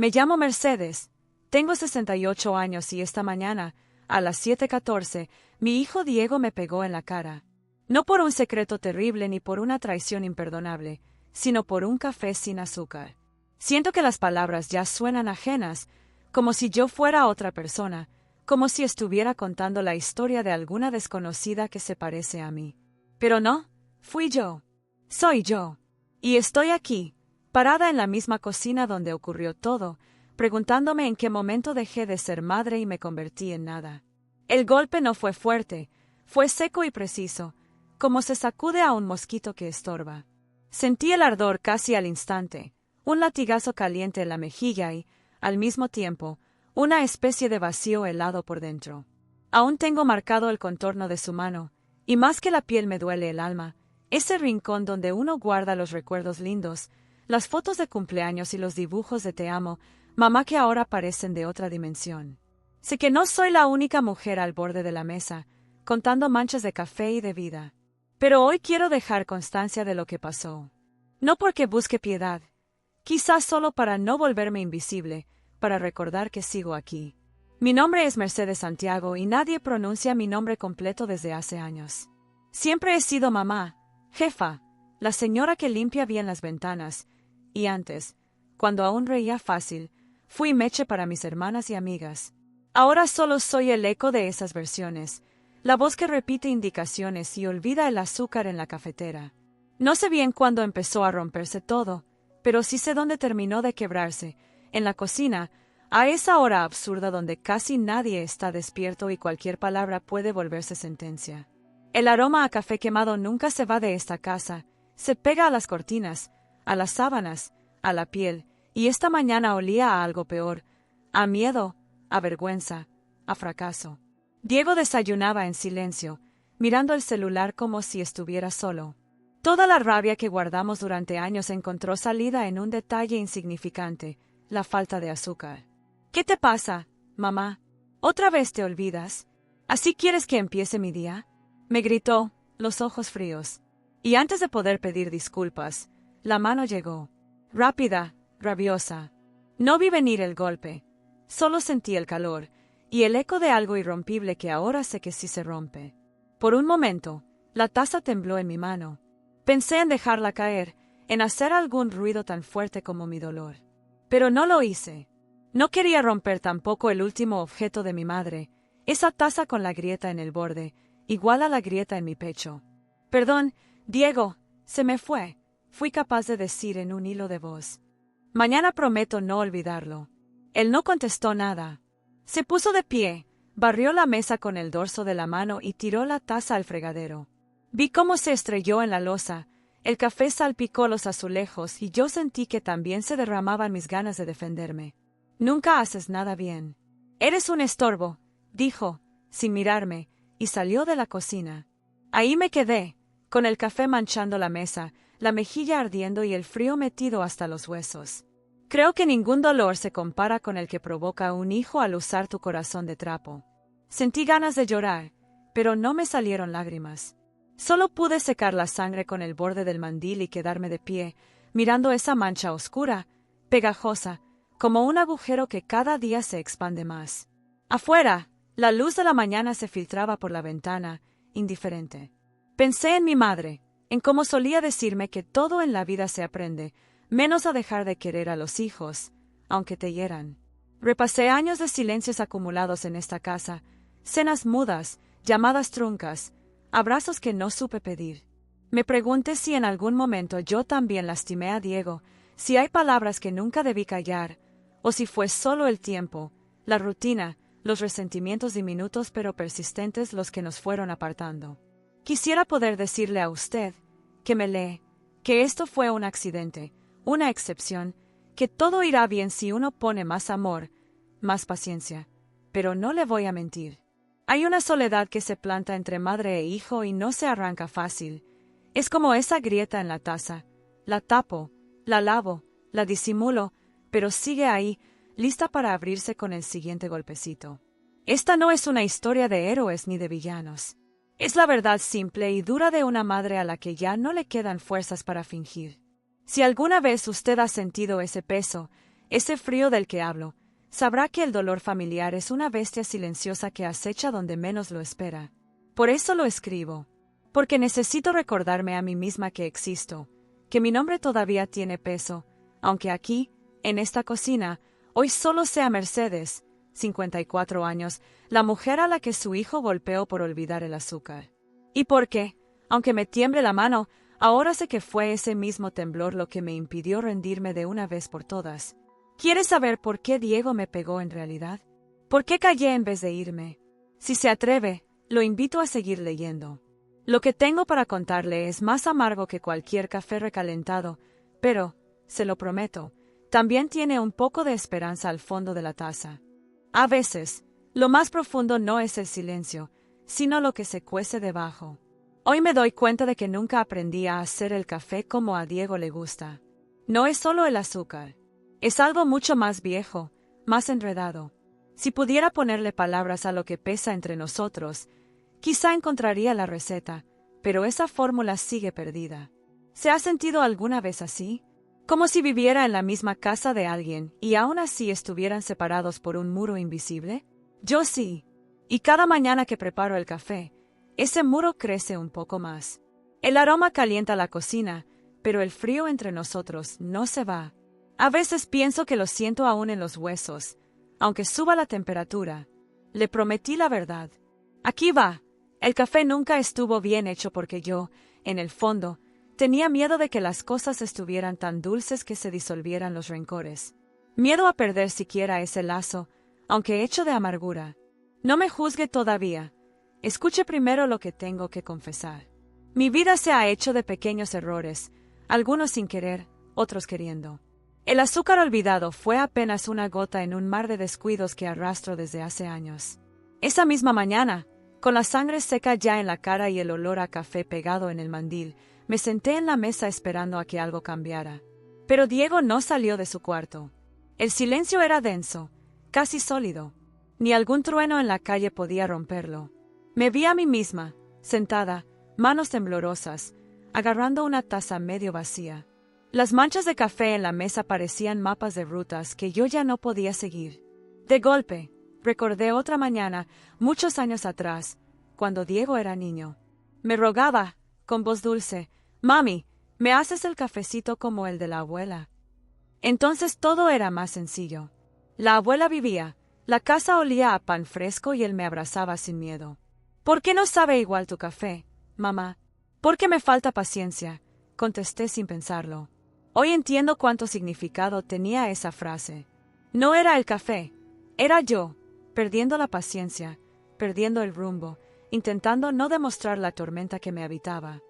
Me llamo Mercedes. Tengo 68 años y esta mañana, a las 7:14, mi hijo Diego me pegó en la cara. No por un secreto terrible ni por una traición imperdonable, sino por un café sin azúcar. Siento que las palabras ya suenan ajenas, como si yo fuera otra persona, como si estuviera contando la historia de alguna desconocida que se parece a mí. Pero no, fui yo. Soy yo. Y estoy aquí, parada en la misma cocina donde ocurrió todo, preguntándome en qué momento dejé de ser madre y me convertí en nada. El golpe no fue fuerte, fue seco y preciso, como se sacude a un mosquito que estorba. Sentí el ardor casi al instante, un latigazo caliente en la mejilla y, al mismo tiempo, una especie de vacío helado por dentro. Aún tengo marcado el contorno de su mano, y más que la piel me duele el alma, ese rincón donde uno guarda los recuerdos lindos, las fotos de cumpleaños y los dibujos de te amo, mamá, que ahora parecen de otra dimensión. Sé que no soy la única mujer al borde de la mesa, contando manchas de café y de vida. Pero hoy quiero dejar constancia de lo que pasó. No porque busque piedad, quizás solo para no volverme invisible, para recordar que sigo aquí. Mi nombre es Mercedes Santiago y nadie pronuncia mi nombre completo desde hace años. Siempre he sido mamá, jefa, la señora que limpia bien las ventanas, y antes, cuando aún reía fácil, fui Meche para mis hermanas y amigas. Ahora solo soy el eco de esas versiones, la voz que repite indicaciones y olvida el azúcar en la cafetera. No sé bien cuándo empezó a romperse todo, pero sí sé dónde terminó de quebrarse, en la cocina, a esa hora absurda donde casi nadie está despierto y cualquier palabra puede volverse sentencia. El aroma a café quemado nunca se va de esta casa, se pega a las cortinas, a las sábanas, a la piel, y esta mañana olía a algo peor, a miedo, a vergüenza, a fracaso. Diego desayunaba en silencio, mirando el celular como si estuviera solo. Toda la rabia que guardamos durante años encontró salida en un detalle insignificante, la falta de azúcar. ¿Qué te pasa, mamá? ¿Otra vez te olvidas? ¿Así quieres que empiece mi día? Me gritó, los ojos fríos. Y antes de poder pedir disculpas, la mano llegó. Rápida, rabiosa. No vi venir el golpe. Solo sentí el calor, y el eco de algo irrompible que ahora sé que sí se rompe. Por un momento, la taza tembló en mi mano. Pensé en dejarla caer, en hacer algún ruido tan fuerte como mi dolor. Pero no lo hice. No quería romper tampoco el último objeto de mi madre, esa taza con la grieta en el borde, igual a la grieta en mi pecho. Perdón, Diego, se me fue, fui capaz de decir en un hilo de voz. Mañana prometo no olvidarlo. Él no contestó nada. Se puso de pie, barrió la mesa con el dorso de la mano y tiró la taza al fregadero. Vi cómo se estrelló en la loza, el café salpicó los azulejos y yo sentí que también se derramaban mis ganas de defenderme. Nunca haces nada bien. Eres un estorbo, dijo, sin mirarme, y salió de la cocina. Ahí me quedé, con el café manchando la mesa, la mejilla ardiendo y el frío metido hasta los huesos. Creo que ningún dolor se compara con el que provoca un hijo al usar tu corazón de trapo. Sentí ganas de llorar, pero no me salieron lágrimas. Solo pude secar la sangre con el borde del mandil y quedarme de pie, mirando esa mancha oscura, pegajosa, como un agujero que cada día se expande más. Afuera, la luz de la mañana se filtraba por la ventana, indiferente. Pensé en mi madre, en cómo solía decirme que todo en la vida se aprende, menos a dejar de querer a los hijos, aunque te hieran. Repasé años de silencios acumulados en esta casa, cenas mudas, llamadas truncas, abrazos que no supe pedir. Me pregunté si en algún momento yo también lastimé a Diego, si hay palabras que nunca debí callar, o si fue solo el tiempo, la rutina, los resentimientos diminutos pero persistentes los que nos fueron apartando. Quisiera poder decirle a usted, que me lee, que esto fue un accidente, una excepción, que todo irá bien si uno pone más amor, más paciencia, pero no le voy a mentir. Hay una soledad que se planta entre madre e hijo y no se arranca fácil. Es como esa grieta en la taza. La tapo, la lavo, la disimulo, pero sigue ahí, lista para abrirse con el siguiente golpecito. Esta no es una historia de héroes ni de villanos. Es la verdad simple y dura de una madre a la que ya no le quedan fuerzas para fingir. Si alguna vez usted ha sentido ese peso, ese frío del que hablo, sabrá que el dolor familiar es una bestia silenciosa que acecha donde menos lo espera. Por eso lo escribo. Porque necesito recordarme a mí misma que existo, que mi nombre todavía tiene peso, aunque aquí, en esta cocina, hoy solo sea Mercedes, 54 años, la mujer a la que su hijo golpeó por olvidar el azúcar. Y porque, aunque me tiemble la mano, ahora sé que fue ese mismo temblor lo que me impidió rendirme de una vez por todas. ¿Quieres saber por qué Diego me pegó en realidad? ¿Por qué callé en vez de irme? Si se atreve, lo invito a seguir leyendo. Lo que tengo para contarle es más amargo que cualquier café recalentado, pero, se lo prometo, también tiene un poco de esperanza al fondo de la taza. A veces, lo más profundo no es el silencio, sino lo que se cuece debajo. Hoy me doy cuenta de que nunca aprendí a hacer el café como a Diego le gusta. No es solo el azúcar. Es algo mucho más viejo, más enredado. Si pudiera ponerle palabras a lo que pesa entre nosotros, quizá encontraría la receta, pero esa fórmula sigue perdida. ¿Se ha sentido alguna vez así? Como si viviera en la misma casa de alguien y aún así estuvieran separados por un muro invisible. Yo sí. Y cada mañana que preparo el café, ese muro crece un poco más. El aroma calienta la cocina, pero el frío entre nosotros no se va. A veces pienso que lo siento aún en los huesos, aunque suba la temperatura. Le prometí la verdad. Aquí va. El café nunca estuvo bien hecho porque yo, en el fondo, tenía miedo de que las cosas estuvieran tan dulces que se disolvieran los rencores. Miedo a perder siquiera ese lazo, aunque hecho de amargura. No me juzgue todavía. Escuche primero lo que tengo que confesar. Mi vida se ha hecho de pequeños errores, algunos sin querer, otros queriendo. El azúcar olvidado fue apenas una gota en un mar de descuidos que arrastro desde hace años. Esa misma mañana, con la sangre seca ya en la cara y el olor a café pegado en el mandil, me senté en la mesa esperando a que algo cambiara. Pero Diego no salió de su cuarto. El silencio era denso, casi sólido. Ni algún trueno en la calle podía romperlo. Me vi a mí misma, sentada, manos temblorosas, agarrando una taza medio vacía. Las manchas de café en la mesa parecían mapas de rutas que yo ya no podía seguir. De golpe, recordé otra mañana, muchos años atrás, cuando Diego era niño. Me rogaba, con voz dulce, «Mami, ¿me haces el cafecito como el de la abuela?» Entonces todo era más sencillo. La abuela vivía, la casa olía a pan fresco y él me abrazaba sin miedo. «¿Por qué no sabe igual tu café, mamá?» «Porque me falta paciencia», contesté sin pensarlo. Hoy entiendo cuánto significado tenía esa frase. No era el café, era yo, perdiendo la paciencia, perdiendo el rumbo, intentando no demostrar la tormenta que me habitaba.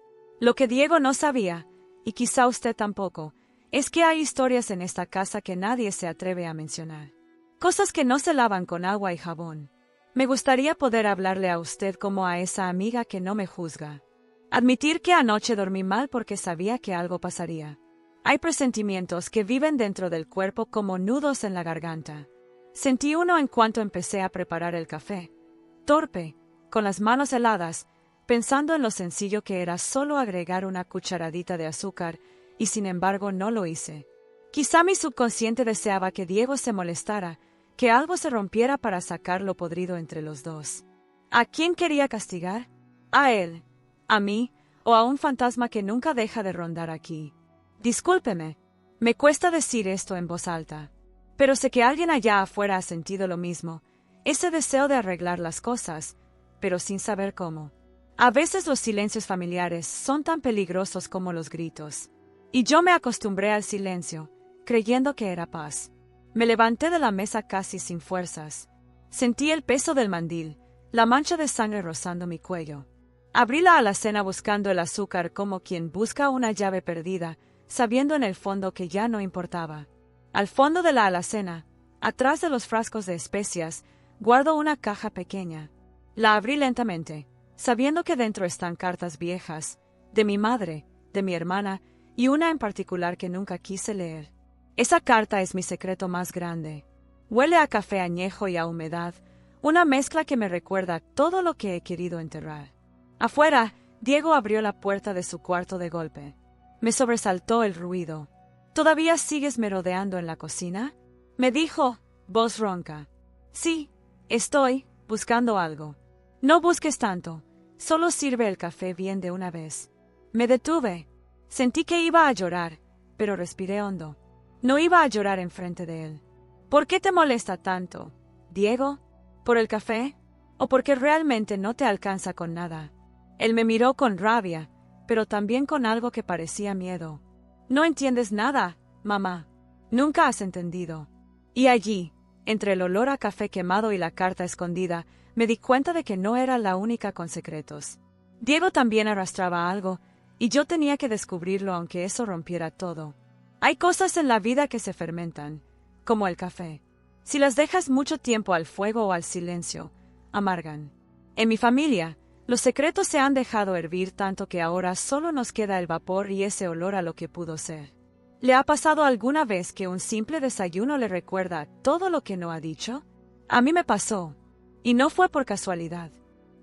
Lo que Diego no sabía, y quizá usted tampoco, es que hay historias en esta casa que nadie se atreve a mencionar. Cosas que no se lavan con agua y jabón. Me gustaría poder hablarle a usted como a esa amiga que no me juzga. Admitir que anoche dormí mal porque sabía que algo pasaría. Hay presentimientos que viven dentro del cuerpo como nudos en la garganta. Sentí uno en cuanto empecé a preparar el café. Torpe, con las manos heladas, pensando en lo sencillo que era solo agregar una cucharadita de azúcar, y sin embargo no lo hice. Quizá mi subconsciente deseaba que Diego se molestara, que algo se rompiera para sacar lo podrido entre los dos. ¿A quién quería castigar? ¿A él? ¿A mí? ¿O a un fantasma que nunca deja de rondar aquí? Discúlpeme, me cuesta decir esto en voz alta, pero sé que alguien allá afuera ha sentido lo mismo, ese deseo de arreglar las cosas, pero sin saber cómo. A veces los silencios familiares son tan peligrosos como los gritos. Y yo me acostumbré al silencio, creyendo que era paz. Me levanté de la mesa casi sin fuerzas. Sentí el peso del mandil, la mancha de sangre rozando mi cuello. Abrí la alacena buscando el azúcar como quien busca una llave perdida, sabiendo en el fondo que ya no importaba. Al fondo de la alacena, atrás de los frascos de especias, guardo una caja pequeña. La abrí lentamente, sabiendo que dentro están cartas viejas, de mi madre, de mi hermana, y una en particular que nunca quise leer. Esa carta es mi secreto más grande. Huele a café añejo y a humedad, una mezcla que me recuerda todo lo que he querido enterrar. Afuera, Diego abrió la puerta de su cuarto de golpe. Me sobresaltó el ruido. ¿Todavía sigues merodeando en la cocina? me dijo, voz ronca. Sí, estoy buscando algo. No busques tanto, solo sirve el café bien de una vez. Me detuve. Sentí que iba a llorar, pero respiré hondo. No iba a llorar enfrente de él. ¿Por qué te molesta tanto, Diego? ¿Por el café? ¿O porque realmente no te alcanza con nada? Él me miró con rabia, pero también con algo que parecía miedo. No entiendes nada, mamá. Nunca has entendido. Y allí, entre el olor a café quemado y la carta escondida, me di cuenta de que no era la única con secretos. Diego también arrastraba algo, y yo tenía que descubrirlo aunque eso rompiera todo. Hay cosas en la vida que se fermentan, como el café. Si las dejas mucho tiempo al fuego o al silencio, amargan. En mi familia, los secretos se han dejado hervir tanto que ahora solo nos queda el vapor y ese olor a lo que pudo ser. ¿Le ha pasado alguna vez que un simple desayuno le recuerda todo lo que no ha dicho? A mí me pasó, y no fue por casualidad.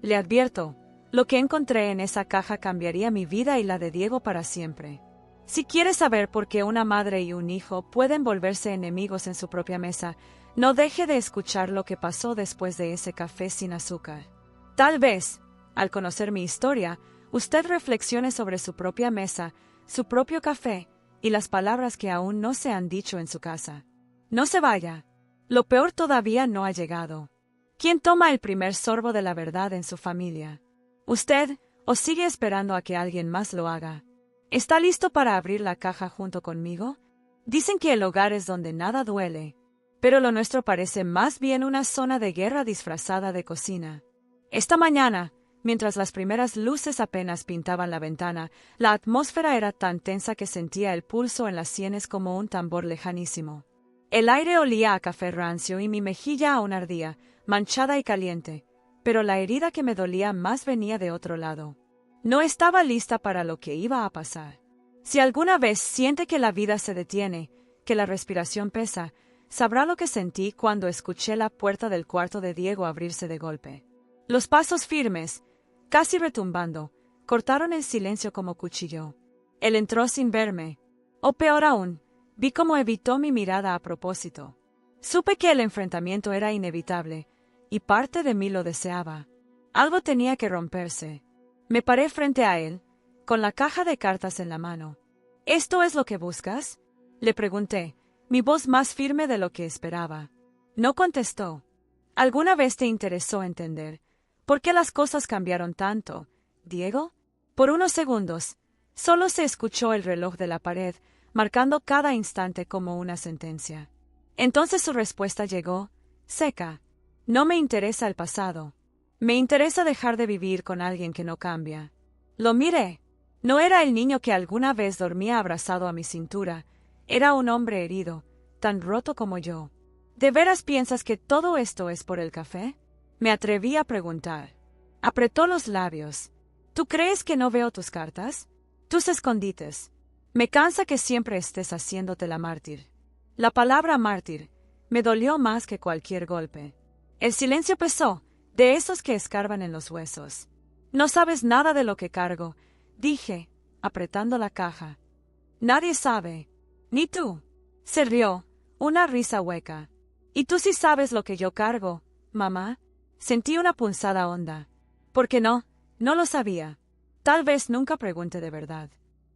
Le advierto, lo que encontré en esa caja cambiaría mi vida y la de Diego para siempre. Si quieres saber por qué una madre y un hijo pueden volverse enemigos en su propia mesa, no deje de escuchar lo que pasó después de ese café sin azúcar. Tal vez, al conocer mi historia, usted reflexione sobre su propia mesa, su propio café y las palabras que aún no se han dicho en su casa. No se vaya. Lo peor todavía no ha llegado. ¿Quién toma el primer sorbo de la verdad en su familia? ¿Usted o sigue esperando a que alguien más lo haga? ¿Está listo para abrir la caja junto conmigo? Dicen que el hogar es donde nada duele, pero lo nuestro parece más bien una zona de guerra disfrazada de cocina. Esta mañana, mientras las primeras luces apenas pintaban la ventana, la atmósfera era tan tensa que sentía el pulso en las sienes como un tambor lejanísimo. El aire olía a café rancio y mi mejilla aún ardía, manchada y caliente, pero la herida que me dolía más venía de otro lado. No estaba lista para lo que iba a pasar. Si alguna vez siente que la vida se detiene, que la respiración pesa, sabrá lo que sentí cuando escuché la puerta del cuarto de Diego abrirse de golpe. Los pasos firmes, casi retumbando, cortaron el silencio como cuchillo. Él entró sin verme. O peor aún, vi cómo evitó mi mirada a propósito. Supe que el enfrentamiento era inevitable, y parte de mí lo deseaba. Algo tenía que romperse. Me paré frente a él, con la caja de cartas en la mano. ¿Esto es lo que buscas?, le pregunté, mi voz más firme de lo que esperaba. No contestó. ¿Alguna vez te interesó entender por qué las cosas cambiaron tanto, Diego? Por unos segundos, solo se escuchó el reloj de la pared, marcando cada instante como una sentencia. Entonces su respuesta llegó, seca. No me interesa el pasado. Me interesa dejar de vivir con alguien que no cambia. Lo miré. No era el niño que alguna vez dormía abrazado a mi cintura. Era un hombre herido, tan roto como yo. ¿De veras piensas que todo esto es por el café?, me atreví a preguntar. Apretó los labios. ¿Tú crees que no veo tus cartas? Tus escondites. Me cansa que siempre estés haciéndote la mártir. La palabra mártir me dolió más que cualquier golpe. El silencio pesó, de esos que escarban en los huesos. No sabes nada de lo que cargo, dije, apretando la caja. Nadie sabe. Ni tú. Se rió, una risa hueca. ¿Y tú sí sabes lo que yo cargo, mamá? Sentí una punzada honda. ¿Por qué no? No lo sabía. Tal vez nunca pregunté de verdad.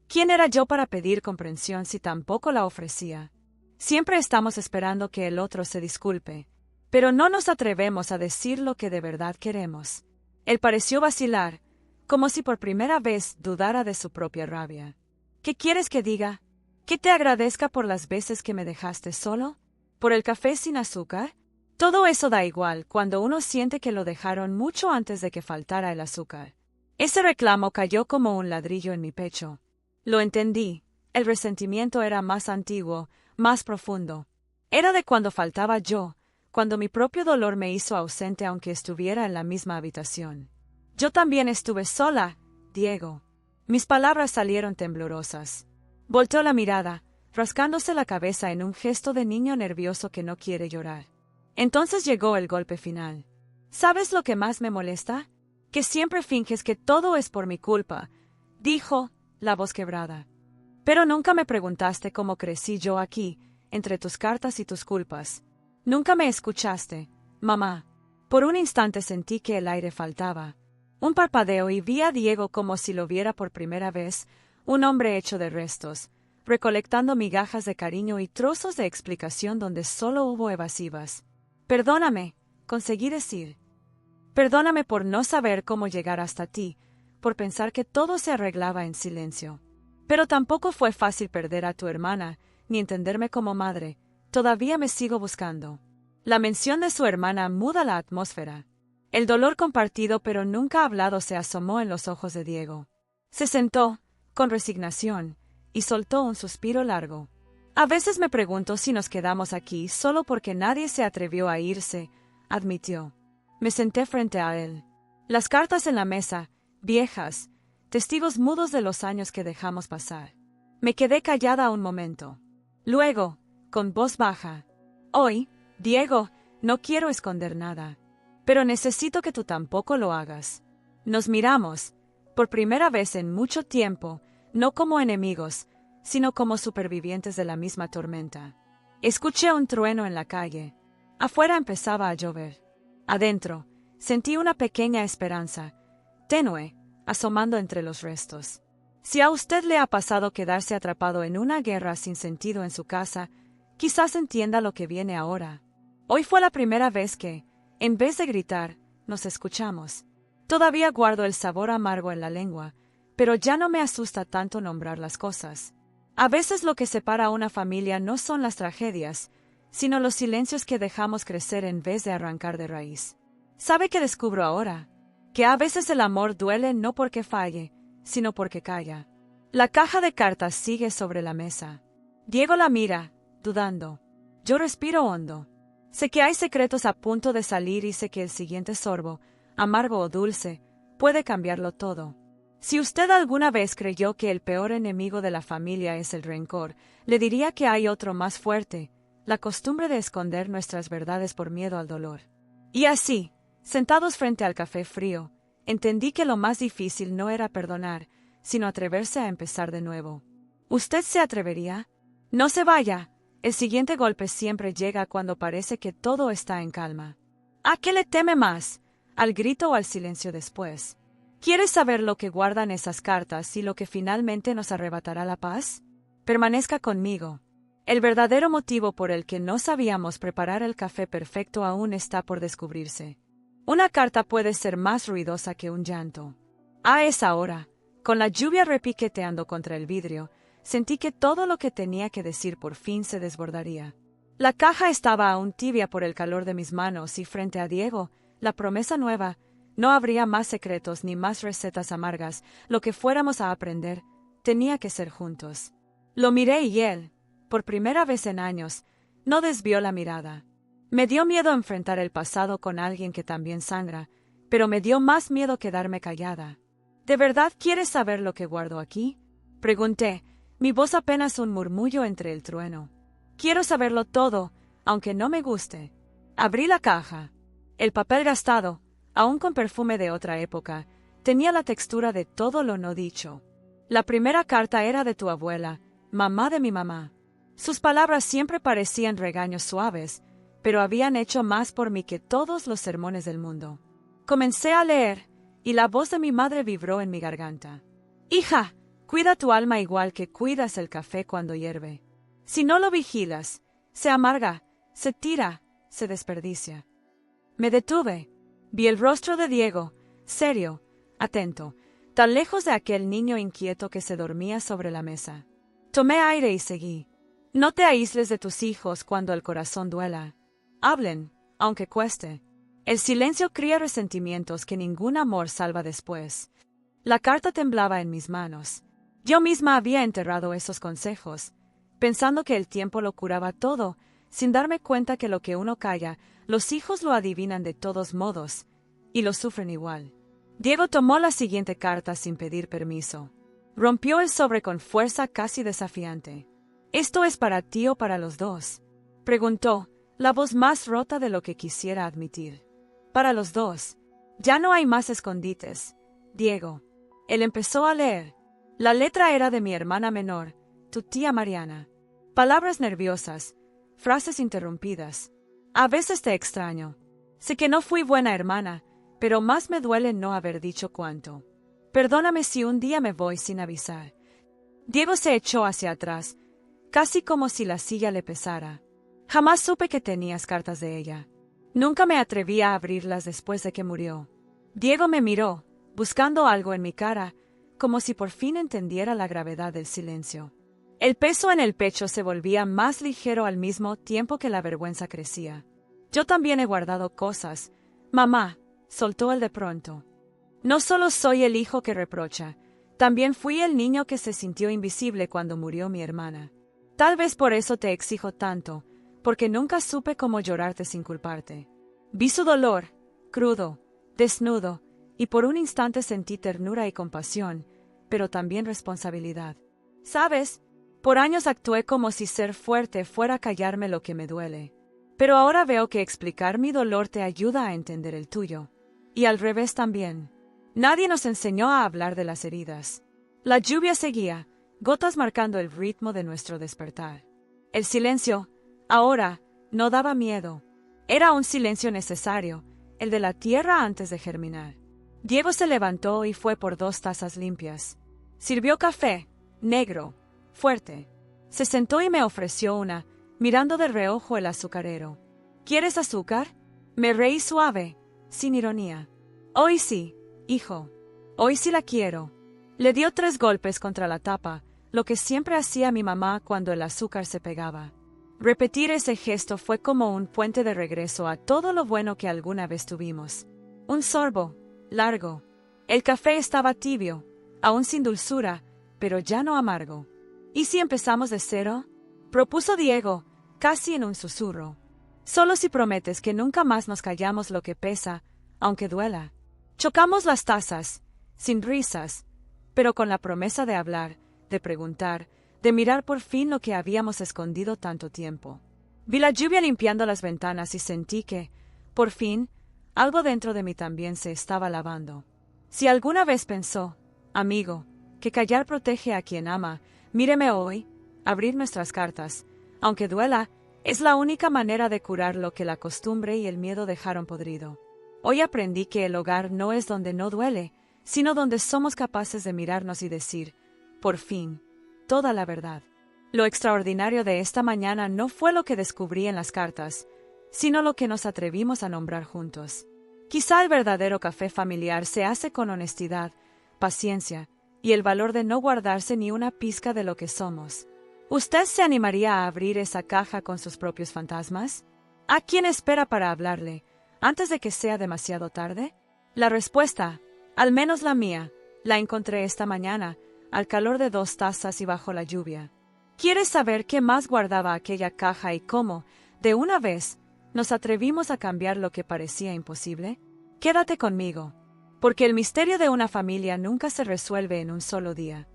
¿Quién era yo para pedir comprensión si tampoco la ofrecía? Siempre estamos esperando que el otro se disculpe, pero no nos atrevemos a decir lo que de verdad queremos. Él pareció vacilar, como si por primera vez dudara de su propia rabia. ¿Qué quieres que diga? ¿Que te agradezca por las veces que me dejaste solo? ¿Por el café sin azúcar? Todo eso da igual cuando uno siente que lo dejaron mucho antes de que faltara el azúcar. Ese reclamo cayó como un ladrillo en mi pecho. Lo entendí. El resentimiento era más antiguo, más profundo. Era de cuando faltaba yo, cuando mi propio dolor me hizo ausente aunque estuviera en la misma habitación. Yo también estuve sola, Diego. Mis palabras salieron temblorosas. Volteó la mirada, rascándose la cabeza en un gesto de niño nervioso que no quiere llorar. Entonces llegó el golpe final. ¿Sabes lo que más me molesta? Que siempre finges que todo es por mi culpa, dijo, la voz quebrada. Pero nunca me preguntaste cómo crecí yo aquí, entre tus cartas y tus culpas. Nunca me escuchaste, mamá. Por un instante sentí que el aire faltaba. Un parpadeo y vi a Diego como si lo viera por primera vez, un hombre hecho de restos, recolectando migajas de cariño y trozos de explicación donde solo hubo evasivas. Perdóname, conseguí decir. Perdóname por no saber cómo llegar hasta ti, por pensar que todo se arreglaba en silencio. Pero tampoco fue fácil perder a tu hermana, ni entenderme como madre. Todavía me sigo buscando. La mención de su hermana muda la atmósfera. El dolor compartido pero nunca hablado se asomó en los ojos de Diego. Se sentó, con resignación, y soltó un suspiro largo. A veces me pregunto si nos quedamos aquí solo porque nadie se atrevió a irse, admitió. Me senté frente a él. Las cartas en la mesa, viejas, testigos mudos de los años que dejamos pasar. Me quedé callada un momento. Luego, con voz baja. Hoy, Diego, no quiero esconder nada. Pero necesito que tú tampoco lo hagas. Nos miramos, por primera vez en mucho tiempo, no como enemigos, sino como supervivientes de la misma tormenta. Escuché un trueno en la calle. Afuera empezaba a llover. Adentro, sentí una pequeña esperanza, tenue, asomando entre los restos. Si a usted le ha pasado quedarse atrapado en una guerra sin sentido en su casa, quizás entienda lo que viene ahora. Hoy fue la primera vez que, en vez de gritar, nos escuchamos. Todavía guardo el sabor amargo en la lengua, pero ya no me asusta tanto nombrar las cosas. A veces lo que separa a una familia no son las tragedias, sino los silencios que dejamos crecer en vez de arrancar de raíz. ¿Sabe qué descubro ahora? Que a veces el amor duele no porque falle, sino porque calla. La caja de cartas sigue sobre la mesa. Diego la mira, dudando. Yo respiro hondo. Sé que hay secretos a punto de salir y sé que el siguiente sorbo, amargo o dulce, puede cambiarlo todo. Si usted alguna vez creyó que el peor enemigo de la familia es el rencor, le diría que hay otro más fuerte, la costumbre de esconder nuestras verdades por miedo al dolor. Y así, sentados frente al café frío, entendí que lo más difícil no era perdonar, sino atreverse a empezar de nuevo. ¿Usted se atrevería? No se vaya. El siguiente golpe siempre llega cuando parece que todo está en calma. ¿A qué le teme más? ¿Al grito o al silencio después? ¿Quieres saber lo que guardan esas cartas y lo que finalmente nos arrebatará la paz? Permanezca conmigo. El verdadero motivo por el que no sabíamos preparar el café perfecto aún está por descubrirse. Una carta puede ser más ruidosa que un llanto. A esa hora, con la lluvia repiqueteando contra el vidrio, sentí que todo lo que tenía que decir por fin se desbordaría. La caja estaba aún tibia por el calor de mis manos y frente a Diego, la promesa nueva, no habría más secretos ni más recetas amargas, lo que fuéramos a aprender, tenía que ser juntos. Lo miré y él, por primera vez en años, no desvió la mirada. Me dio miedo enfrentar el pasado con alguien que también sangra, pero me dio más miedo quedarme callada. ¿De verdad quieres saber lo que guardo aquí? Pregunté, mi voz apenas un murmullo entre el trueno. Quiero saberlo todo, aunque no me guste. Abrí la caja. El papel gastado, aún con perfume de otra época, tenía la textura de todo lo no dicho. La primera carta era de tu abuela, mamá de mi mamá. Sus palabras siempre parecían regaños suaves, pero habían hecho más por mí que todos los sermones del mundo. Comencé a leer, y la voz de mi madre vibró en mi garganta. Hija, cuida tu alma igual que cuidas el café cuando hierve. Si no lo vigilas, se amarga, se tira, se desperdicia. Me detuve. Vi el rostro de Diego, serio, atento, tan lejos de aquel niño inquieto que se dormía sobre la mesa. Tomé aire y seguí. No te aísles de tus hijos cuando el corazón duela. Hablen, aunque cueste. El silencio cría resentimientos que ningún amor salva después. La carta temblaba en mis manos. Yo misma había enterrado esos consejos, pensando que el tiempo lo curaba todo, sin darme cuenta que lo que uno calla, los hijos lo adivinan de todos modos, y lo sufren igual. Diego tomó la siguiente carta sin pedir permiso. Rompió el sobre con fuerza casi desafiante. ¿Esto es para ti o para los dos?, preguntó, la voz más rota de lo que quisiera admitir. Para los dos. Ya no hay más escondites, Diego. Él empezó a leer. La letra era de mi hermana menor, tu tía Mariana. Palabras nerviosas, frases interrumpidas. A veces te extraño. Sé que no fui buena hermana, pero más me duele no haber dicho cuánto. Perdóname si un día me voy sin avisar. Diego se echó hacia atrás, casi como si la silla le pesara. Jamás supe que tenías cartas de ella. Nunca me atreví a abrirlas después de que murió. Diego me miró, buscando algo en mi cara, como si por fin entendiera la gravedad del silencio. El peso en el pecho se volvía más ligero al mismo tiempo que la vergüenza crecía. Yo también he guardado cosas. Mamá, soltó él de pronto. No solo soy el hijo que reprocha, también fui el niño que se sintió invisible cuando murió mi hermana. Tal vez por eso te exijo tanto, porque nunca supe cómo llorarte sin culparte. Vi su dolor, crudo, desnudo, y por un instante sentí ternura y compasión, pero también responsabilidad. ¿Sabes? Por años actué como si ser fuerte fuera callarme lo que me duele. Pero ahora veo que explicar mi dolor te ayuda a entender el tuyo. Y al revés también. Nadie nos enseñó a hablar de las heridas. La lluvia seguía, gotas marcando el ritmo de nuestro despertar. El silencio, ahora, no daba miedo. Era un silencio necesario, el de la tierra antes de germinar. Diego se levantó y fue por 2 tazas limpias. Sirvió café, negro, fuerte. Se sentó y me ofreció una, mirando de reojo el azucarero. ¿Quieres azúcar? Me reí suave, sin ironía. Hoy sí, hijo. Hoy sí la quiero. Le dio 3 golpes contra la tapa, lo que siempre hacía mi mamá cuando el azúcar se pegaba. Repetir ese gesto fue como un puente de regreso a todo lo bueno que alguna vez tuvimos. Un sorbo, largo. El café estaba tibio, aún sin dulzura, pero ya no amargo. ¿Y si empezamos de cero? Propuso Diego, casi en un susurro. Solo si prometes que nunca más nos callamos lo que pesa, aunque duela. Chocamos las tazas, sin risas, pero con la promesa de hablar, de preguntar, de mirar por fin lo que habíamos escondido tanto tiempo. Vi la lluvia limpiando las ventanas y sentí que, por fin, algo dentro de mí también se estaba lavando. Si alguna vez pensó, amigo, que callar protege a quien ama, míreme hoy, abrir nuestras cartas, aunque duela, es la única manera de curar lo que la costumbre y el miedo dejaron podrido. Hoy aprendí que el hogar no es donde no duele, sino donde somos capaces de mirarnos y decir, por fin, toda la verdad. Lo extraordinario de esta mañana no fue lo que descubrí en las cartas, sino lo que nos atrevimos a nombrar juntos. Quizá el verdadero café familiar se hace con honestidad, paciencia y el valor de no guardarse ni una pizca de lo que somos. ¿Usted se animaría a abrir esa caja con sus propios fantasmas? ¿A quién espera para hablarle, antes de que sea demasiado tarde? La respuesta, al menos la mía, la encontré esta mañana, al calor de 2 tazas y bajo la lluvia. ¿Quieres saber qué más guardaba aquella caja y cómo, de una vez, nos atrevimos a cambiar lo que parecía imposible? Quédate conmigo, porque el misterio de una familia nunca se resuelve en un solo día.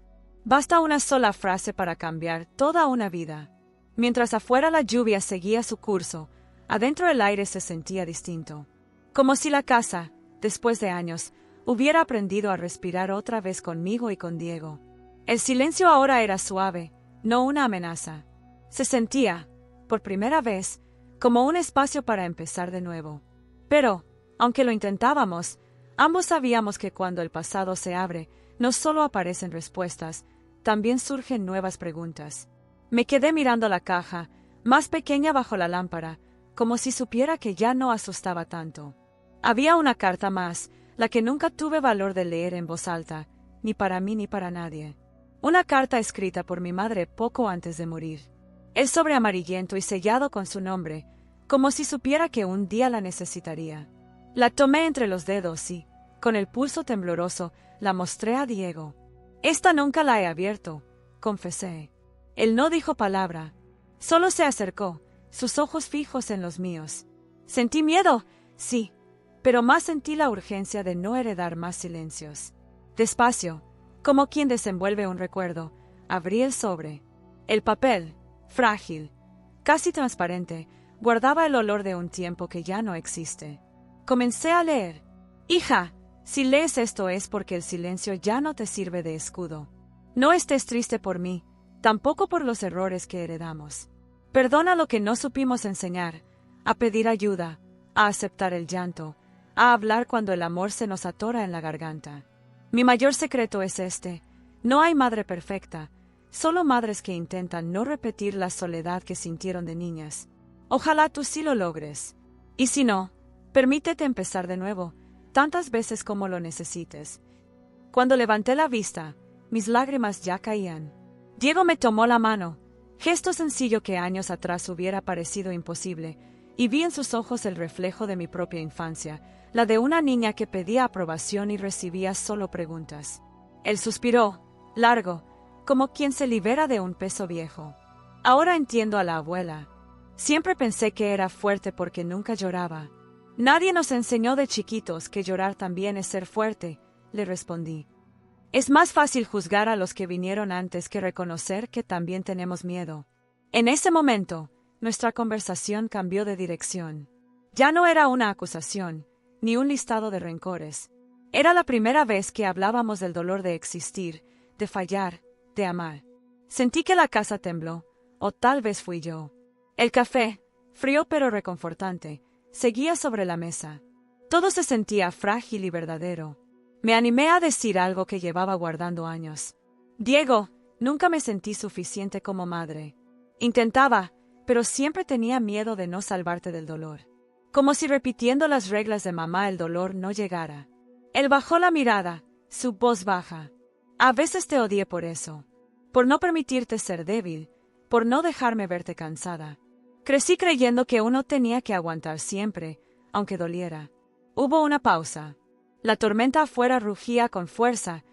Basta una sola frase para cambiar toda una vida. Mientras afuera la lluvia seguía su curso, adentro el aire se sentía distinto. Como si la casa, después de años, hubiera aprendido a respirar otra vez conmigo y con Diego. El silencio ahora era suave, no una amenaza. Se sentía, por primera vez, como un espacio para empezar de nuevo. Pero, aunque lo intentábamos, ambos sabíamos que cuando el pasado se abre, no solo aparecen respuestas, también surgen nuevas preguntas. Me quedé mirando la caja, más pequeña bajo la lámpara, como si supiera que ya no asustaba tanto. Había una carta más, la que nunca tuve valor de leer en voz alta, ni para mí ni para nadie. Una carta escrita por mi madre poco antes de morir. El sobre amarillento y sellado con su nombre, como si supiera que un día la necesitaría. La tomé entre los dedos y, con el pulso tembloroso, la mostré a Diego. Esta nunca la he abierto, confesé. Él no dijo palabra, solo se acercó, sus ojos fijos en los míos. Sentí miedo, sí, pero más sentí la urgencia de no heredar más silencios. Despacio, como quien desenvuelve un recuerdo, abrí el sobre. El papel, frágil, casi transparente, guardaba el olor de un tiempo que ya no existe. Comencé a leer. Hija, si lees esto es porque el silencio ya no te sirve de escudo. No estés triste por mí, tampoco por los errores que heredamos. Perdona lo que no supimos enseñar, a pedir ayuda, a aceptar el llanto, a hablar cuando el amor se nos atora en la garganta. Mi mayor secreto es este: no hay madre perfecta, solo madres que intentan no repetir la soledad que sintieron de niñas. Ojalá tú sí lo logres. Y si no, permítete empezar de nuevo, tantas veces como lo necesites. Cuando levanté la vista, mis lágrimas ya caían. Diego me tomó la mano, gesto sencillo que años atrás hubiera parecido imposible, y vi en sus ojos el reflejo de mi propia infancia, la de una niña que pedía aprobación y recibía solo preguntas. Él suspiró, largo, como quien se libera de un peso viejo. Ahora entiendo a la abuela. Siempre pensé que era fuerte porque nunca lloraba. Nadie nos enseñó de chiquitos que llorar también es ser fuerte, le respondí. Es más fácil juzgar a los que vinieron antes que reconocer que también tenemos miedo. En ese momento, nuestra conversación cambió de dirección. Ya no era una acusación, ni un listado de rencores. Era la primera vez que hablábamos del dolor de existir, de fallar, de amar. Sentí que la casa tembló, o tal vez fui yo. El café, frío pero reconfortante, seguía sobre la mesa. Todo se sentía frágil y verdadero. Me animé a decir algo que llevaba guardando años. Diego, nunca me sentí suficiente como madre. Intentaba, pero siempre tenía miedo de no salvarte del dolor. Como si repitiendo las reglas de mamá el dolor no llegara. Él bajó la mirada, su voz baja. A veces te odié por eso. Por no permitirte ser débil, por no dejarme verte cansada. Crecí creyendo que uno tenía que aguantar siempre, aunque doliera. Hubo una pausa. La tormenta afuera rugía con fuerza,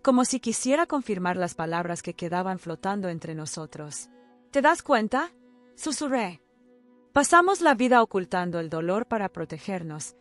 como si quisiera confirmar las palabras que quedaban flotando entre nosotros. ¿Te das cuenta?, susurré. Pasamos la vida ocultando el dolor para protegernos,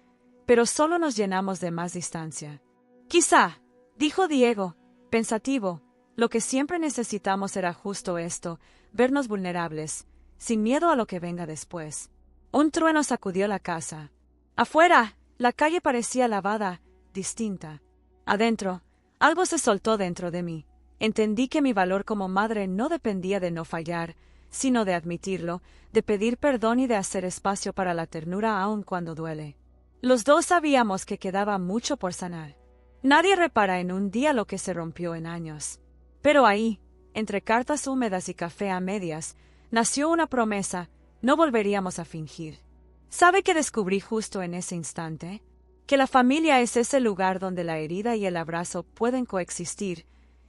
pero solo nos llenamos de más distancia. Quizá, dijo Diego, pensativo, lo que siempre necesitamos era justo esto, vernos vulnerables, sin miedo a lo que venga después. Un trueno sacudió la casa. Afuera, la calle parecía lavada, distinta. Adentro, algo se soltó dentro de mí. Entendí que mi valor como madre no dependía de no fallar, sino de admitirlo, de pedir perdón y de hacer espacio para la ternura aun cuando duele. Los dos sabíamos que quedaba mucho por sanar. Nadie repara en un día lo que se rompió en años. Pero ahí, entre cartas húmedas y café a medias, nació una promesa: no volveríamos a fingir. ¿Sabe qué descubrí justo en ese instante? Que la familia es ese lugar donde la herida y el abrazo pueden coexistir,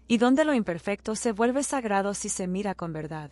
y donde lo imperfecto se vuelve sagrado si se mira con verdad.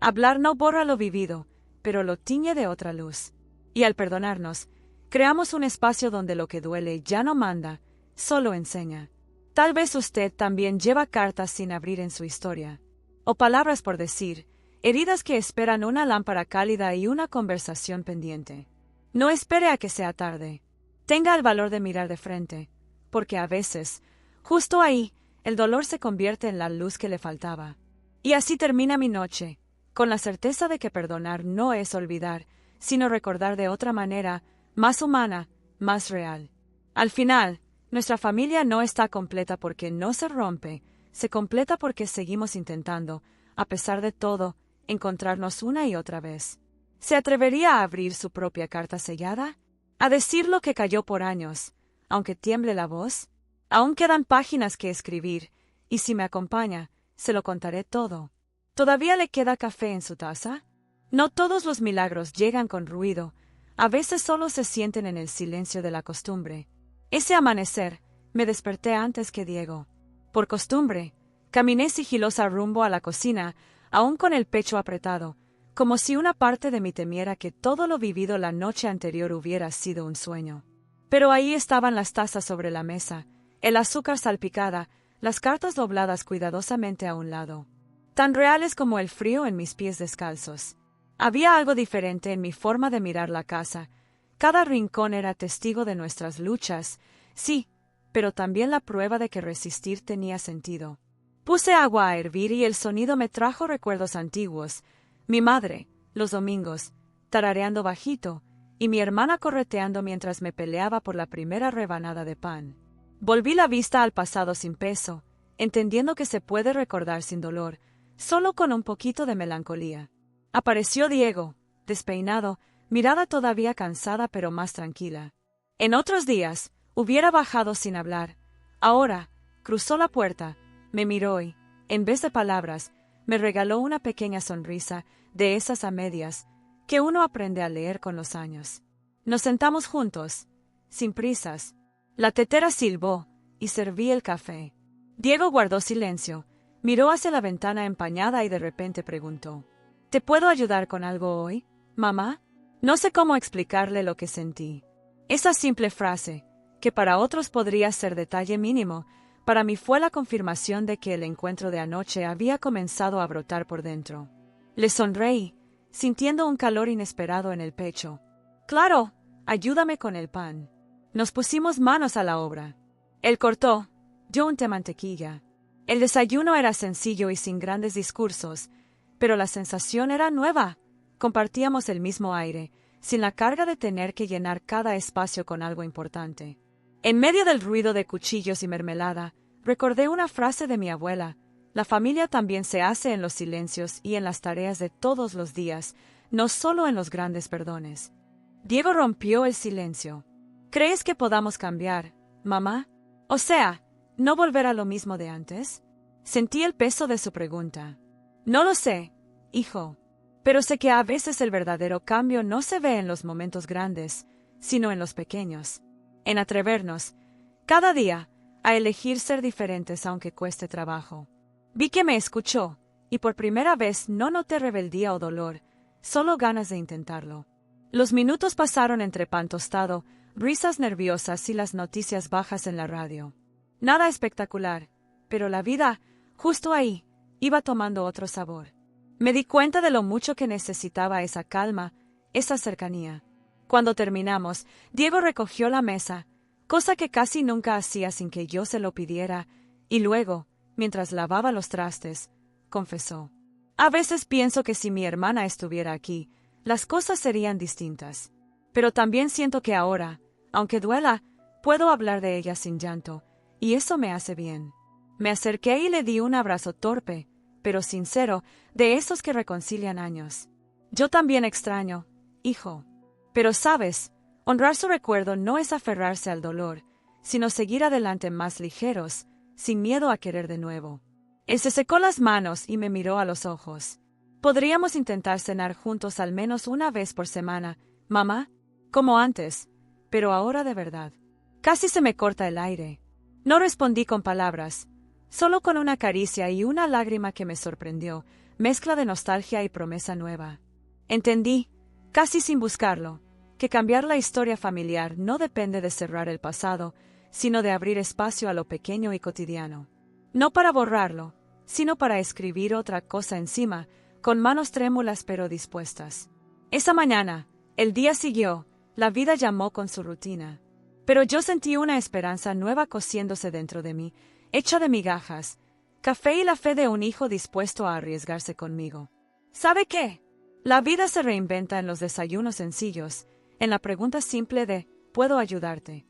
Hablar no borra lo vivido, pero lo tiñe de otra luz. Y al perdonarnos, creamos un espacio donde lo que duele ya no manda, solo enseña. Tal vez usted también lleva cartas sin abrir en su historia, o palabras por decir, heridas que esperan una lámpara cálida y una conversación pendiente. No espere a que sea tarde. Tenga el valor de mirar de frente, porque a veces, justo ahí, el dolor se convierte en la luz que le faltaba. Y así termina mi noche, con la certeza de que perdonar no es olvidar, sino recordar de otra manera, más humana, más real. Al final, nuestra familia no está completa porque no se rompe, se completa porque seguimos intentando, a pesar de todo, encontrarnos una y otra vez. ¿Se atrevería a abrir su propia carta sellada? ¿A decir lo que cayó por años, aunque tiemble la voz? Aún quedan páginas que escribir, y si me acompaña, se lo contaré todo. ¿Todavía le queda café en su taza? No todos los milagros llegan con ruido, a veces solo se sienten en el silencio de la costumbre. Ese amanecer, me desperté antes que Diego. Por costumbre, caminé sigilosa rumbo a la cocina, aún con el pecho apretado, como si una parte de mí temiera que todo lo vivido la noche anterior hubiera sido un sueño. Pero ahí estaban las tazas sobre la mesa, el azúcar salpicada, las cartas dobladas cuidadosamente a un lado, tan reales como el frío en mis pies descalzos. Había algo diferente en mi forma de mirar la casa. Cada rincón era testigo de nuestras luchas, sí, pero también la prueba de que resistir tenía sentido. Puse agua a hervir y el sonido me trajo recuerdos antiguos. Mi madre, los domingos, tarareando bajito, y mi hermana correteando mientras me peleaba por la primera rebanada de pan. Volví la vista al pasado sin peso, entendiendo que se puede recordar sin dolor, solo con un poquito de melancolía. Apareció Diego, despeinado, mirada todavía cansada pero más tranquila. En otros días, hubiera bajado sin hablar. Ahora, cruzó la puerta, me miró y, en vez de palabras, me regaló una pequeña sonrisa de esas a medias que uno aprende a leer con los años. Nos sentamos juntos, sin prisas. La tetera silbó y serví el café. Diego guardó silencio, miró hacia la ventana empañada y de repente preguntó: ¿Te puedo ayudar con algo hoy, mamá? No sé cómo explicarle lo que sentí. Esa simple frase, que para otros podría ser detalle mínimo, para mí fue la confirmación de que el encuentro de anoche había comenzado a brotar por dentro. Le sonreí, sintiendo un calor inesperado en el pecho. Claro, ayúdame con el pan. Nos pusimos manos a la obra. Él cortó, yo unté mantequilla. El desayuno era sencillo y sin grandes discursos, pero la sensación era nueva. Compartíamos el mismo aire, sin la carga de tener que llenar cada espacio con algo importante. En medio del ruido de cuchillos y mermelada, recordé una frase de mi abuela: la familia también se hace en los silencios y en las tareas de todos los días, no solo en los grandes perdones. Diego rompió el silencio. ¿Crees que podamos cambiar, mamá? O sea, ¿no volver a lo mismo de antes? Sentí el peso de su pregunta. No lo sé, hijo. Pero sé que a veces el verdadero cambio no se ve en los momentos grandes, sino en los pequeños. En atrevernos, cada día, a elegir ser diferentes aunque cueste trabajo. Vi que me escuchó, y por primera vez no noté rebeldía o dolor, solo ganas de intentarlo. Los minutos pasaron entre pan tostado, risas nerviosas y las noticias bajas en la radio. Nada espectacular, pero la vida, justo ahí, iba tomando otro sabor. Me di cuenta de lo mucho que necesitaba esa calma, esa cercanía. Cuando terminamos, Diego recogió la mesa, cosa que casi nunca hacía sin que yo se lo pidiera, y luego, mientras lavaba los trastes, confesó: a veces pienso que si mi hermana estuviera aquí, las cosas serían distintas. Pero también siento que ahora, aunque duela, puedo hablar de ella sin llanto, y eso me hace bien. Me acerqué y le di un abrazo torpe, pero sincero, de esos que reconcilian años. Yo también extraño, hijo. Pero sabes, honrar su recuerdo no es aferrarse al dolor, sino seguir adelante más ligeros, sin miedo a querer de nuevo. Él se secó las manos y me miró a los ojos. Podríamos intentar cenar juntos al menos una vez por semana, mamá, como antes, pero ahora de verdad. Casi se me corta el aire. No respondí con palabras, solo con una caricia y una lágrima que me sorprendió, mezcla de nostalgia y promesa nueva. Entendí, casi sin buscarlo, que cambiar la historia familiar no depende de cerrar el pasado, sino de abrir espacio a lo pequeño y cotidiano. No para borrarlo, sino para escribir otra cosa encima, con manos trémulas pero dispuestas. Esa mañana, el día siguió, la vida llamó con su rutina. Pero yo sentí una esperanza nueva cociéndose dentro de mí, hecha de migajas, café y la fe de un hijo dispuesto a arriesgarse conmigo. ¿Sabe qué? La vida se reinventa en los desayunos sencillos, en la pregunta simple de ¿puedo ayudarte?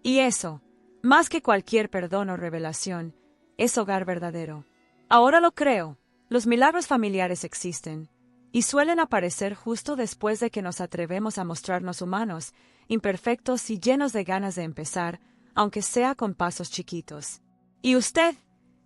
Y eso, más que cualquier perdón o revelación, es hogar verdadero. Ahora lo creo, los milagros familiares existen, y suelen aparecer justo después de que nos atrevemos a mostrarnos humanos, imperfectos y llenos de ganas de empezar, aunque sea con pasos chiquitos. ¿Y usted?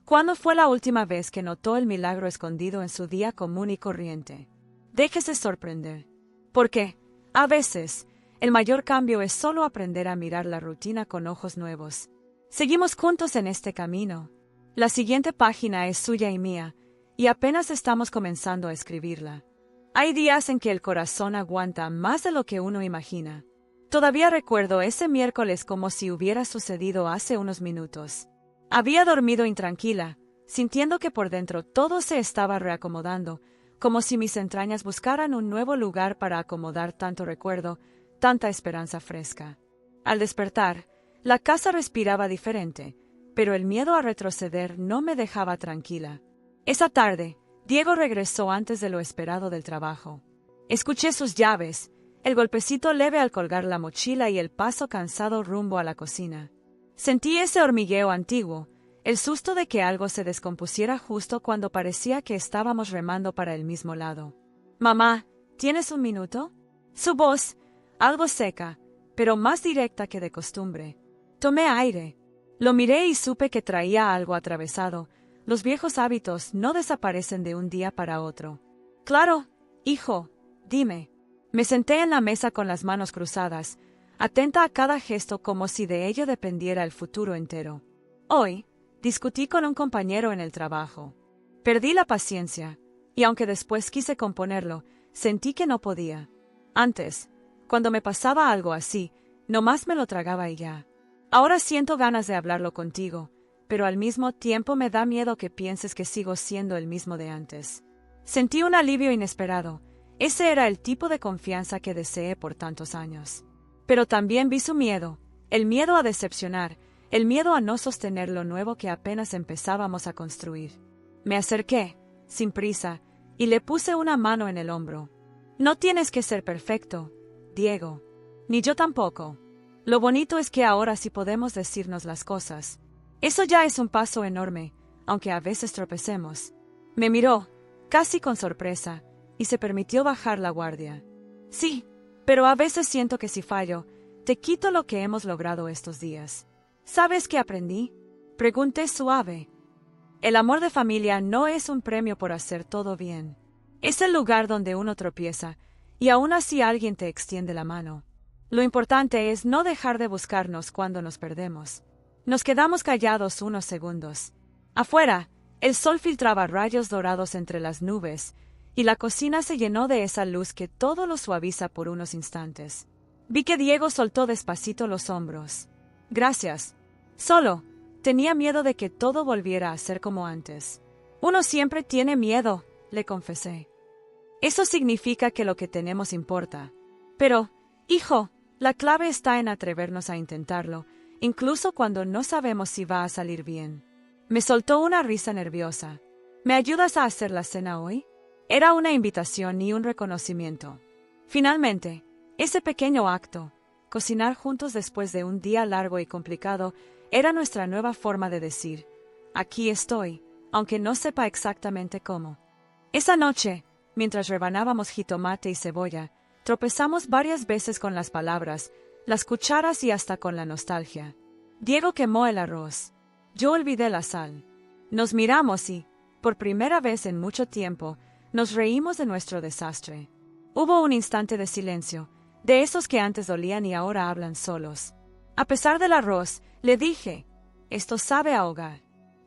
¿Cuándo fue la última vez que notó el milagro escondido en su día común y corriente? Déjese sorprender. Porque, a veces, el mayor cambio es solo aprender a mirar la rutina con ojos nuevos. Seguimos juntos en este camino. La siguiente página es suya y mía, y apenas estamos comenzando a escribirla. Hay días en que el corazón aguanta más de lo que uno imagina. Todavía recuerdo ese miércoles como si hubiera sucedido hace unos minutos. Había dormido intranquila, sintiendo que por dentro todo se estaba reacomodando, como si mis entrañas buscaran un nuevo lugar para acomodar tanto recuerdo, tanta esperanza fresca. Al despertar, la casa respiraba diferente, pero el miedo a retroceder no me dejaba tranquila. Esa tarde, Diego regresó antes de lo esperado del trabajo. Escuché sus llaves, el golpecito leve al colgar la mochila y el paso cansado rumbo a la cocina. Sentí ese hormigueo antiguo, el susto de que algo se descompusiera justo cuando parecía que estábamos remando para el mismo lado. Mamá, ¿tienes un minuto? Su voz, algo seca, pero más directa que de costumbre. Tomé aire. Lo miré y supe que traía algo atravesado. Los viejos hábitos no desaparecen de un día para otro. Claro, hijo, dime. Me senté en la mesa con las manos cruzadas, atenta a cada gesto como si de ello dependiera el futuro entero. Hoy, discutí con un compañero en el trabajo. Perdí la paciencia, y aunque después quise componerlo, sentí que no podía. Antes, cuando me pasaba algo así, nomás me lo tragaba y ya. Ahora siento ganas de hablarlo contigo, pero al mismo tiempo me da miedo que pienses que sigo siendo el mismo de antes. Sentí un alivio inesperado. Ese era el tipo de confianza que deseé por tantos años. Pero también vi su miedo, el miedo a decepcionar, el miedo a no sostener lo nuevo que apenas empezábamos a construir. Me acerqué, sin prisa, y le puse una mano en el hombro. No tienes que ser perfecto, Diego. Ni yo tampoco. Lo bonito es que ahora sí podemos decirnos las cosas. Eso ya es un paso enorme, aunque a veces tropecemos. Me miró, casi con sorpresa, y se permitió bajar la guardia. Sí, pero a veces siento que si fallo, te quito lo que hemos logrado estos días. ¿Sabes qué aprendí? Pregunté suave. El amor de familia no es un premio por hacer todo bien. Es el lugar donde uno tropieza, y aún así alguien te extiende la mano. Lo importante es no dejar de buscarnos cuando nos perdemos. Nos quedamos callados unos segundos. Afuera, el sol filtraba rayos dorados entre las nubes, y la cocina se llenó de esa luz que todo lo suaviza por unos instantes. Vi que Diego soltó despacito los hombros. Gracias. Solo, tenía miedo de que todo volviera a ser como antes. Uno siempre tiene miedo, le confesé. Eso significa que lo que tenemos importa. Pero, hijo, la clave está en atrevernos a intentarlo, incluso cuando no sabemos si va a salir bien. Me soltó una risa nerviosa. ¿Me ayudas a hacer la cena hoy? Era una invitación y un reconocimiento. Finalmente, ese pequeño acto, cocinar juntos después de un día largo y complicado, era nuestra nueva forma de decir, aquí estoy, aunque no sepa exactamente cómo. Esa noche, mientras rebanábamos jitomate y cebolla, tropezamos varias veces con las palabras, las cucharas y hasta con la nostalgia. Diego quemó el arroz. Yo olvidé la sal. Nos miramos y, por primera vez en mucho tiempo, nos reímos de nuestro desastre. Hubo un instante de silencio, de esos que antes dolían y ahora hablan solos. A pesar del arroz, le dije, esto sabe a hogar.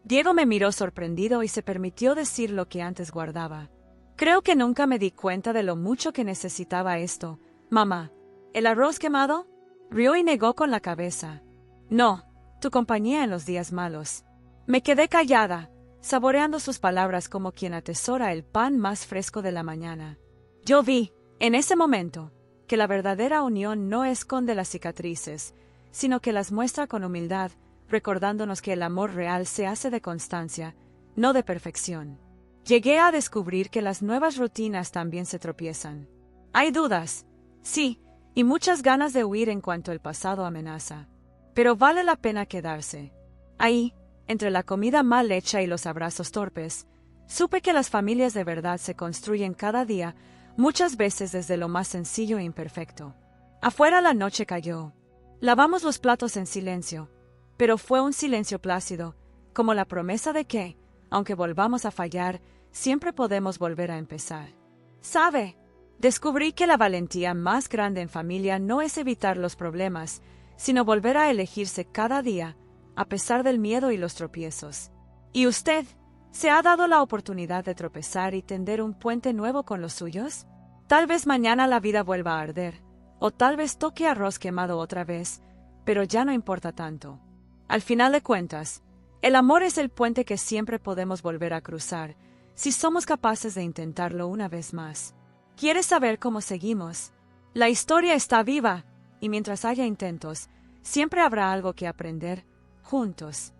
Diego me miró sorprendido y se permitió decir lo que antes guardaba. Creo que nunca me di cuenta de lo mucho que necesitaba esto. Mamá, ¿el arroz quemado? Rió y negó con la cabeza. No, tu compañía en los días malos. Me quedé callada, saboreando sus palabras como quien atesora el pan más fresco de la mañana. Yo vi, en ese momento, que la verdadera unión no esconde las cicatrices, sino que las muestra con humildad, recordándonos que el amor real se hace de constancia, no de perfección. Llegué a descubrir que las nuevas rutinas también se tropiezan. Hay dudas, sí, y muchas ganas de huir en cuanto el pasado amenaza. Pero vale la pena quedarse. Ahí, entre la comida mal hecha y los abrazos torpes, supe que las familias de verdad se construyen cada día, muchas veces desde lo más sencillo e imperfecto. Afuera la noche cayó. Lavamos los platos en silencio, pero fue un silencio plácido, como la promesa de que, aunque volvamos a fallar, siempre podemos volver a empezar. ¿Sabe? Descubrí que la valentía más grande en familia no es evitar los problemas, sino volver a elegirse cada día, a pesar del miedo y los tropiezos. ¿Y usted? ¿Se ha dado la oportunidad de tropezar y tender un puente nuevo con los suyos? Tal vez mañana la vida vuelva a arder, o tal vez toque arroz quemado otra vez, pero ya no importa tanto. Al final de cuentas, el amor es el puente que siempre podemos volver a cruzar, si somos capaces de intentarlo una vez más. ¿Quieres saber cómo seguimos? La historia está viva, y mientras haya intentos, siempre habrá algo que aprender, juntos.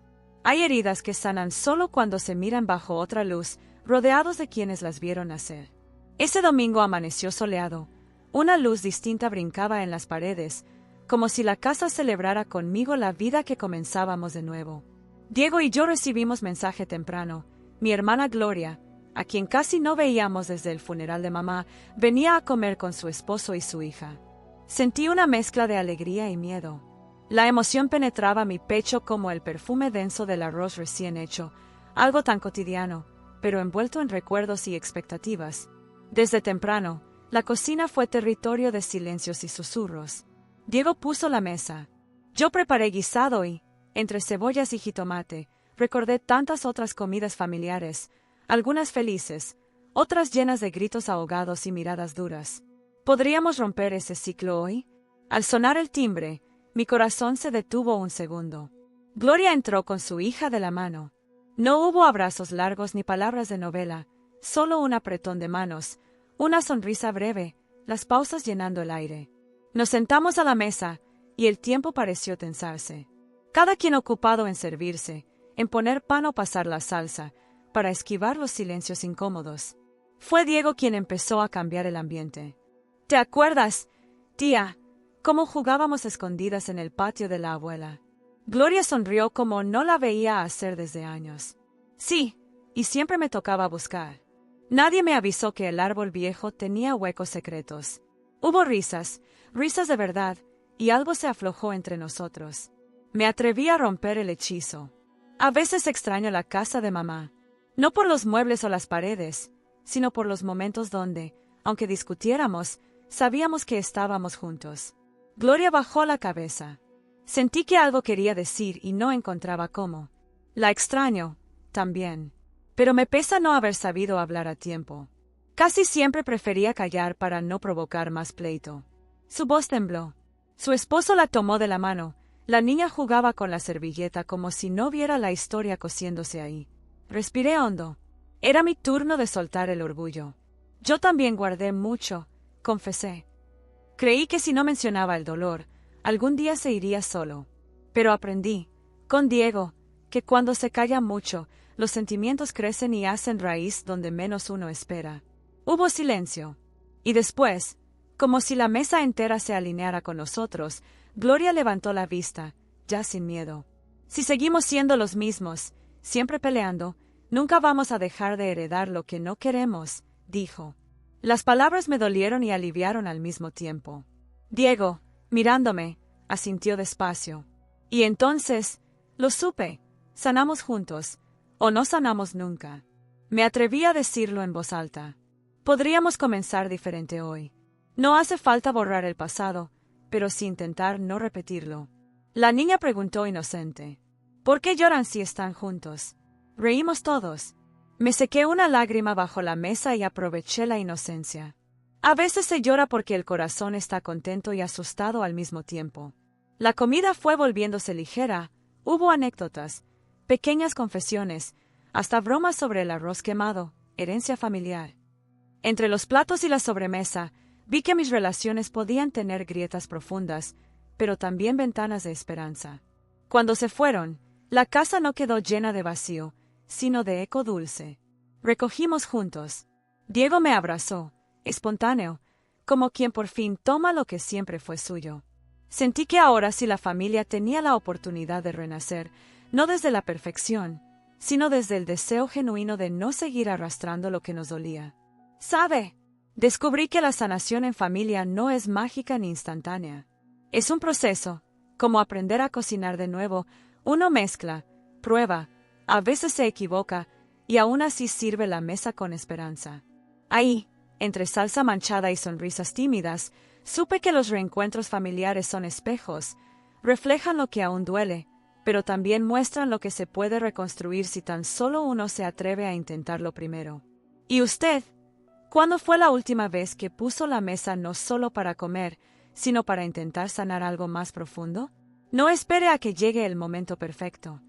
Hay heridas que sanan solo cuando se miran bajo otra luz, rodeados de quienes las vieron nacer. Ese domingo amaneció soleado. Una luz distinta brincaba en las paredes, como si la casa celebrara conmigo la vida que comenzábamos de nuevo. Diego y yo recibimos mensaje temprano. Mi hermana Gloria, a quien casi no veíamos desde el funeral de mamá, venía a comer con su esposo y su hija. Sentí una mezcla de alegría y miedo. La emoción penetraba mi pecho como el perfume denso del arroz recién hecho, algo tan cotidiano, pero envuelto en recuerdos y expectativas. Desde temprano, la cocina fue territorio de silencios y susurros. Diego puso la mesa. Yo preparé guisado y, entre cebollas y jitomate, recordé tantas otras comidas familiares, algunas felices, otras llenas de gritos ahogados y miradas duras. ¿Podríamos romper ese ciclo hoy? Al sonar el timbre, mi corazón se detuvo un segundo. Gloria entró con su hija de la mano. No hubo abrazos largos ni palabras de novela, solo un apretón de manos, una sonrisa breve, las pausas llenando el aire. Nos sentamos a la mesa, y el tiempo pareció tensarse. Cada quien ocupado en servirse, en poner pan o pasar la salsa, para esquivar los silencios incómodos. Fue Diego quien empezó a cambiar el ambiente. ¿Te acuerdas, tía, cómo jugábamos escondidas en el patio de la abuela? Gloria sonrió como no la veía hacer desde años. Sí, y siempre me tocaba buscar. Nadie me avisó que el árbol viejo tenía huecos secretos. Hubo risas, risas de verdad, y algo se aflojó entre nosotros. Me atreví a romper el hechizo. A veces extraño la casa de mamá, no por los muebles o las paredes, sino por los momentos donde, aunque discutiéramos, sabíamos que estábamos juntos. Gloria bajó la cabeza. Sentí que algo quería decir y no encontraba cómo. La extraño, también. Pero me pesa no haber sabido hablar a tiempo. Casi siempre prefería callar para no provocar más pleito. Su voz tembló. Su esposo la tomó de la mano. La niña jugaba con la servilleta como si no viera la historia cosiéndose ahí. Respiré hondo. Era mi turno de soltar el orgullo. Yo también guardé mucho, confesé. Creí que si no mencionaba el dolor, algún día se iría solo. Pero aprendí, con Diego, que cuando se calla mucho, los sentimientos crecen y hacen raíz donde menos uno espera. Hubo silencio. Y después, como si la mesa entera se alineara con nosotros, Gloria levantó la vista, ya sin miedo. Si seguimos siendo los mismos, siempre peleando, nunca vamos a dejar de heredar lo que no queremos, dijo. Las palabras me dolieron y aliviaron al mismo tiempo. Diego, mirándome, asintió despacio. Y entonces, lo supe, sanamos juntos, o no sanamos nunca. Me atreví a decirlo en voz alta. Podríamos comenzar diferente hoy. No hace falta borrar el pasado, pero sí intentar no repetirlo. La niña preguntó inocente. ¿Por qué lloran si están juntos? Reímos todos. Me sequé una lágrima bajo la mesa y aproveché la inocencia. A veces se llora porque el corazón está contento y asustado al mismo tiempo. La comida fue volviéndose ligera, hubo anécdotas, pequeñas confesiones, hasta bromas sobre el arroz quemado, herencia familiar. Entre los platos y la sobremesa, vi que mis relaciones podían tener grietas profundas, pero también ventanas de esperanza. Cuando se fueron, la casa no quedó llena de vacío, sino de eco dulce. Recogimos juntos. Diego me abrazó, espontáneo, como quien por fin toma lo que siempre fue suyo. Sentí que ahora sí la familia tenía la oportunidad de renacer, no desde la perfección, sino desde el deseo genuino de no seguir arrastrando lo que nos dolía. ¿Sabe? Descubrí que la sanación en familia no es mágica ni instantánea. Es un proceso, como aprender a cocinar de nuevo. Uno mezcla, prueba, a veces se equivoca, y aún así sirve la mesa con esperanza. Ahí, entre salsa manchada y sonrisas tímidas, supe que los reencuentros familiares son espejos, reflejan lo que aún duele, pero también muestran lo que se puede reconstruir si tan solo uno se atreve a intentarlo primero. ¿Y usted? ¿Cuándo fue la última vez que puso la mesa no solo para comer, sino para intentar sanar algo más profundo? No espere a que llegue el momento perfecto.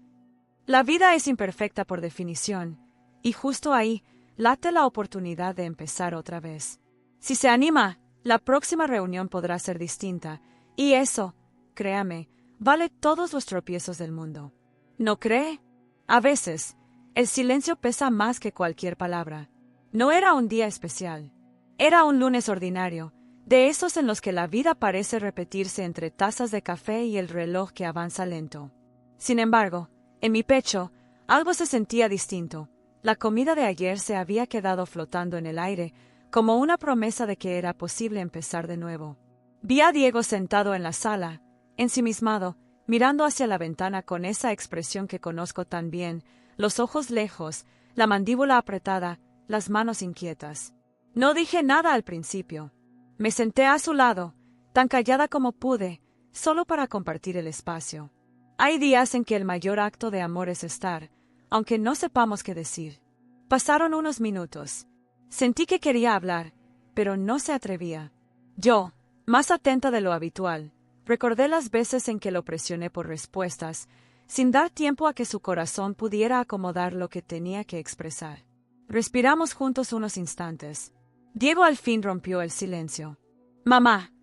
La vida es imperfecta por definición, y justo ahí late la oportunidad de empezar otra vez. Si se anima, la próxima reunión podrá ser distinta, y eso, créame, vale todos los tropiezos del mundo. ¿No cree? A veces, el silencio pesa más que cualquier palabra. No era un día especial. Era un lunes ordinario, de esos en los que la vida parece repetirse entre tazas de café y el reloj que avanza lento. Sin embargo, en mi pecho, algo se sentía distinto, La comida de ayer se había quedado flotando en el aire, como una promesa de que era posible empezar de nuevo. Vi a Diego sentado en la sala, ensimismado, mirando hacia la ventana con esa expresión que conozco tan bien, los ojos lejos, la mandíbula apretada, las manos inquietas. No dije nada al principio. Me senté a su lado, tan callada como pude, solo para compartir el espacio. Hay días en que el mayor acto de amor es estar, aunque no sepamos qué decir. Pasaron unos minutos. Sentí que quería hablar, pero no se atrevía. Yo, más atenta de lo habitual, recordé las veces en que lo presioné por respuestas, sin dar tiempo a que su corazón pudiera acomodar lo que tenía que expresar. Respiramos juntos unos instantes. Diego al fin rompió el silencio. «Mamá,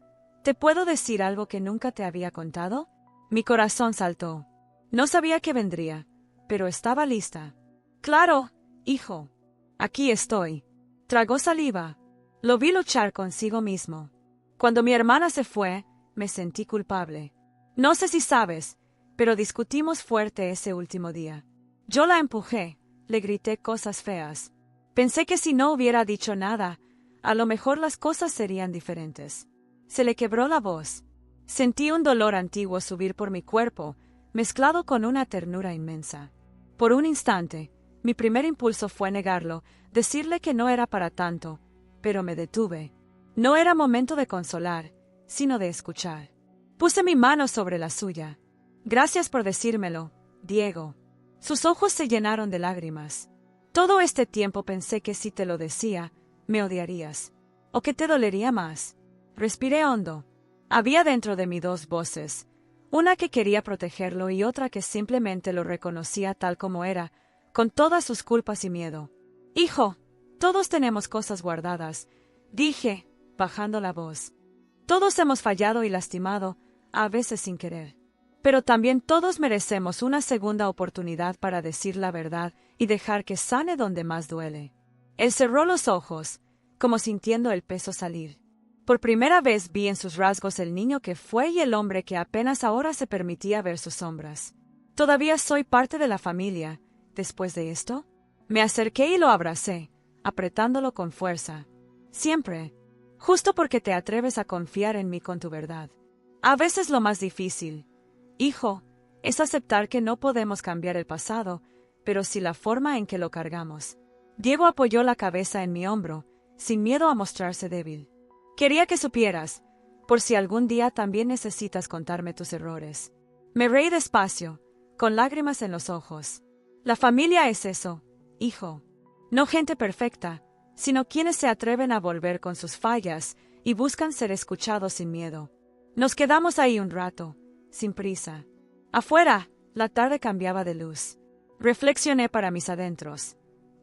¿te puedo decir algo que nunca te había contado?» Mi corazón saltó. No sabía que vendría, pero estaba lista. «Claro, hijo. Aquí estoy». Tragó saliva. Lo vi luchar consigo mismo. Cuando mi hermana se fue, me sentí culpable. No sé si sabes, pero discutimos fuerte ese último día. Yo la empujé, le grité cosas feas. Pensé que si no hubiera dicho nada, a lo mejor las cosas serían diferentes. Se le quebró la voz. Sentí un dolor antiguo subir por mi cuerpo, mezclado con una ternura inmensa. Por un instante, mi primer impulso fue negarlo, decirle que no era para tanto, pero me detuve. No era momento de consolar, sino de escuchar. Puse mi mano sobre la suya. «Gracias por decírmelo, Diego». Sus ojos se llenaron de lágrimas. «Todo este tiempo pensé que si te lo decía, me odiarías. O que te dolería más». Respiré hondo. Había dentro de mí dos voces, una que quería protegerlo y otra que simplemente lo reconocía tal como era, con todas sus culpas y miedo. «Hijo, todos tenemos cosas guardadas», dije, bajando la voz. «Todos hemos fallado y lastimado, a veces sin querer. Pero también todos merecemos una segunda oportunidad para decir la verdad y dejar que sane donde más duele». Él cerró los ojos, como sintiendo el peso salir. Por primera vez vi en sus rasgos el niño que fue y el hombre que apenas ahora se permitía ver sus sombras. «Todavía soy parte de la familia, después de esto». Me acerqué y lo abracé, apretándolo con fuerza. «Siempre. Justo porque te atreves a confiar en mí con tu verdad. A veces lo más difícil, hijo, es aceptar que no podemos cambiar el pasado, pero sí la forma en que lo cargamos». Diego apoyó la cabeza en mi hombro, sin miedo a mostrarse débil. «Quería que supieras, por si algún día también necesitas contarme tus errores». Me reí despacio, con lágrimas en los ojos. «La familia es eso, hijo. No gente perfecta, sino quienes se atreven a volver con sus fallas y buscan ser escuchados sin miedo». Nos quedamos ahí un rato, sin prisa. Afuera, la tarde cambiaba de luz. Reflexioné para mis adentros.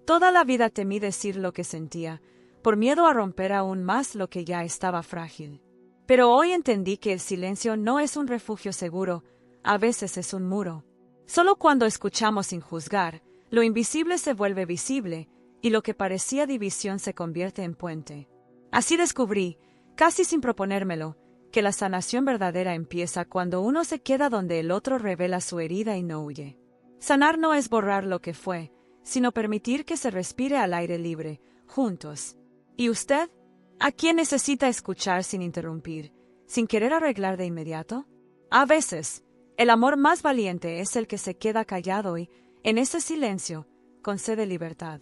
Toda la vida temí decir lo que sentía, por miedo a romper aún más lo que ya estaba frágil. Pero hoy entendí que el silencio no es un refugio seguro, a veces es un muro. Solo cuando escuchamos sin juzgar, lo invisible se vuelve visible, y lo que parecía división se convierte en puente. Así descubrí, casi sin proponérmelo, que la sanación verdadera empieza cuando uno se queda donde el otro revela su herida y no huye. Sanar no es borrar lo que fue, sino permitir que se respire al aire libre, juntos. ¿Y usted? ¿A quién necesita escuchar sin interrumpir, sin querer arreglar de inmediato? A veces, el amor más valiente es el que se queda callado y, en ese silencio, concede libertad.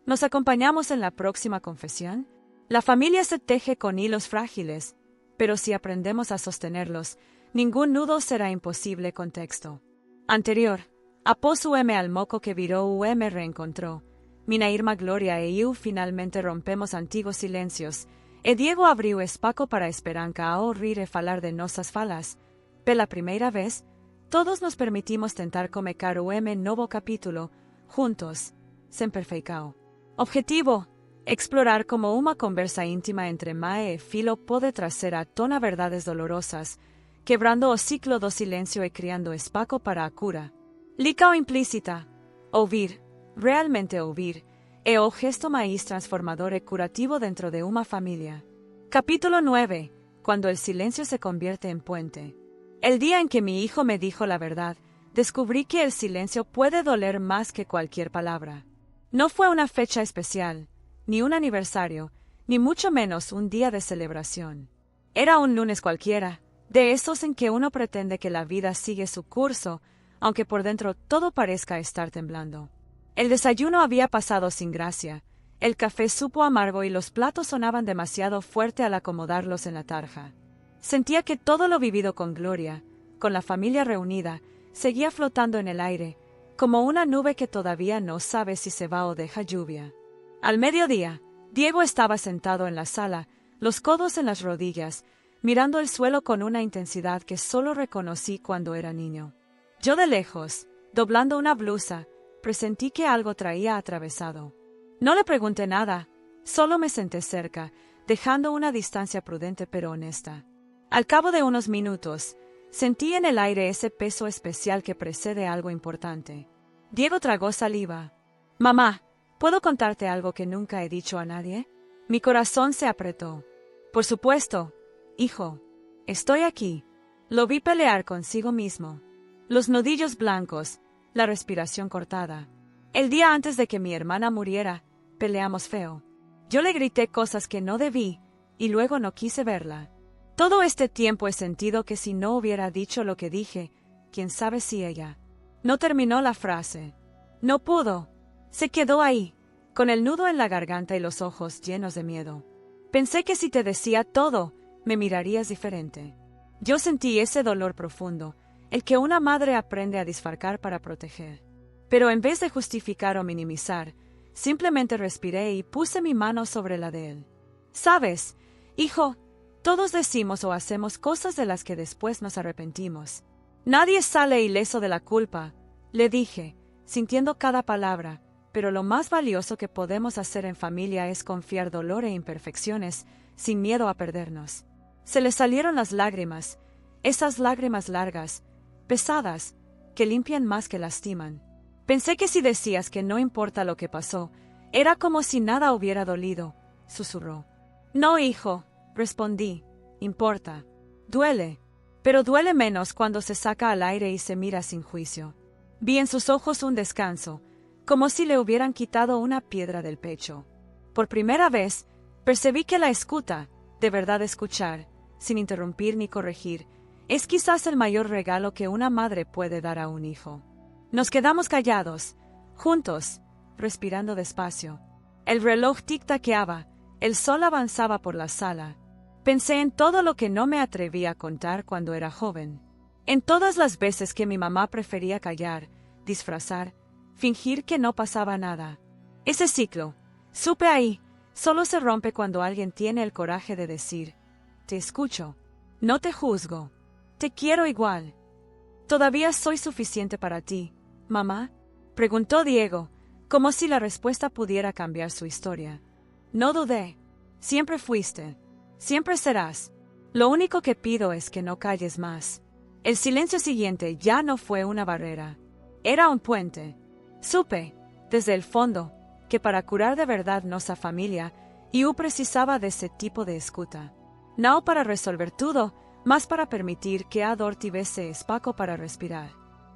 ¿Nos acompañamos en la próxima confesión? La familia se teje con hilos frágiles, pero si aprendemos a sostenerlos, ningún nudo será imposible. Contexto anterior. Após UM al moco que viró UM reencontró. Mina irma gloria e eu finalmente rompemos antiguos silencios, e Diego abriu espaco para esperanca a ouvir e falar de nossas falas. Pela primeira vez, todos nos permitimos tentar comecar UM novo capítulo, juntos, sem perfeicao. Objetivo: explorar como uma conversa íntima entre Mae e Filo pode trazer à tona verdades dolorosas, quebrando o ciclo do silencio e criando espaco para a cura. Lica o implícita. Ouvir, realmente ouvir, é o gesto mais transformador e curativo dentro de uma familia. Capítulo 9. Cuando el silencio se convierte en puente. El día en que mi hijo me dijo la verdad, descubrí que el silencio puede doler más que cualquier palabra. No fue una fecha especial, ni un aniversario, ni mucho menos un día de celebración. Era un lunes cualquiera, de esos en que uno pretende que la vida sigue su curso, aunque por dentro todo parezca estar temblando. El desayuno había pasado sin gracia, el café supo amargo y los platos sonaban demasiado fuerte al acomodarlos en la tarja. Sentía que todo lo vivido con Gloria, con la familia reunida, seguía flotando en el aire, como una nube que todavía no sabe si se va o deja lluvia. Al mediodía, Diego estaba sentado en la sala, los codos en las rodillas, mirando el suelo con una intensidad que solo reconocí cuando era niño. Yo de lejos, doblando una blusa, presentí que algo traía atravesado. No le pregunté nada, solo me senté cerca, dejando una distancia prudente pero honesta. Al cabo de unos minutos, sentí en el aire ese peso especial que precede algo importante. Diego tragó saliva. «Mamá, ¿puedo contarte algo que nunca he dicho a nadie?» Mi corazón se apretó. «Por supuesto, hijo. Estoy aquí». Lo vi pelear consigo mismo. Los nudillos blancos, la respiración cortada. El día antes de que mi hermana muriera, peleamos feo. Yo le grité cosas que no debí, y luego no quise verla. Todo este tiempo he sentido que si no hubiera dicho lo que dije, quién sabe si ella. No terminó la frase. No pudo. Se quedó ahí, con el nudo en la garganta y los ojos llenos de miedo. Pensé que si te decía todo, me mirarías diferente. Yo sentí ese dolor profundo, el que una madre aprende a disfrazar para proteger. Pero en vez de justificar o minimizar, simplemente respiré y puse mi mano sobre la de él. «Sabes, hijo, todos decimos o hacemos cosas de las que después nos arrepentimos. Nadie sale ileso de la culpa», le dije, sintiendo cada palabra, pero lo más valioso que podemos hacer en familia es confiar dolor e imperfecciones, sin miedo a perdernos. Se le salieron las lágrimas, esas lágrimas largas, pesadas, que limpian más que lastiman. Pensé que si decías que no importa lo que pasó, era como si nada hubiera dolido, susurró. «No, hijo», respondí, «importa. Duele, pero duele menos cuando se saca al aire y se mira sin juicio». Vi en sus ojos un descanso, como si le hubieran quitado una piedra del pecho. Por primera vez, percibí que la escucha, de verdad escuchar, sin interrumpir ni corregir, es quizás el mayor regalo que una madre puede dar a un hijo. Nos quedamos callados, juntos, respirando despacio. El reloj tic-taqueaba, el sol avanzaba por la sala. Pensé en todo lo que no me atreví a contar cuando era joven. En todas las veces que mi mamá prefería callar, disfrazar, fingir que no pasaba nada. Ese ciclo, supe ahí, solo se rompe cuando alguien tiene el coraje de decir: «Te escucho. No te juzgo. Te quiero igual». «¿Todavía soy suficiente para ti, mamá?», preguntó Diego, como si la respuesta pudiera cambiar su historia. No dudé. Siempre fuiste. Siempre serás. Lo único que pido es que no calles más. El silencio siguiente ya no fue una barrera. Era un puente. Supe, desde el fondo, que para curar de verdad nuestra familia, yo precisaba de ese tipo de escuta. No para resolver todo, mas para permitir que a dor tivesse espacio para respirar.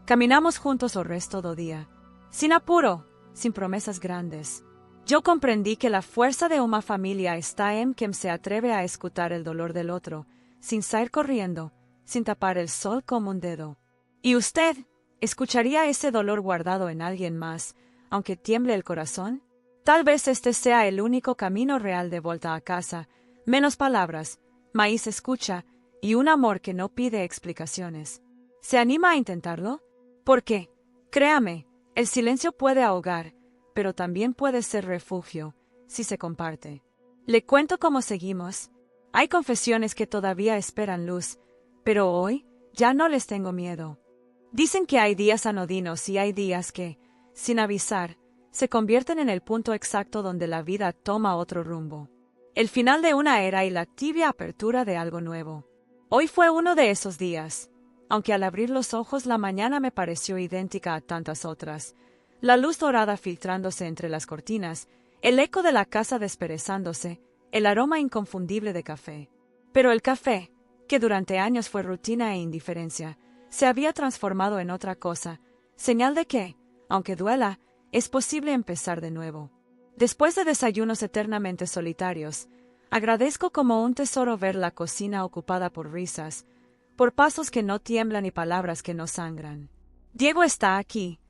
Caminamos juntos el resto del día. Sin apuro, sin promesas grandes. Yo comprendí que la fuerza de una familia está en quien se atreve a escuchar el dolor del otro, sin salir corriendo, sin tapar el sol como un dedo. ¿Y usted escucharía ese dolor guardado en alguien más, aunque tiemble el corazón? Tal vez este sea el único camino real de vuelta a casa, menos palabras, más escucha y un amor que no pide explicaciones. ¿Se anima a intentarlo? Porque, créame, el silencio puede ahogar, pero también puede ser refugio, si se comparte. ¿Le cuento cómo seguimos? Hay confesiones que todavía esperan luz, pero hoy ya no les tengo miedo. Dicen que hay días anodinos y hay días que, sin avisar, se convierten en el punto exacto donde la vida toma otro rumbo. El final de una era y la tibia apertura de algo nuevo. Hoy fue uno de esos días. Aunque al abrir los ojos la mañana me pareció idéntica a tantas otras, la luz dorada filtrándose entre las cortinas, el eco de la casa desperezándose, el aroma inconfundible de café. Pero el café, que durante años fue rutina e indiferencia, se había transformado en otra cosa, señal de que, aunque duela, es posible empezar de nuevo. Después de desayunos eternamente solitarios, agradezco como un tesoro ver la cocina ocupada por risas, por pasos que no tiemblan y palabras que no sangran. Diego está aquí,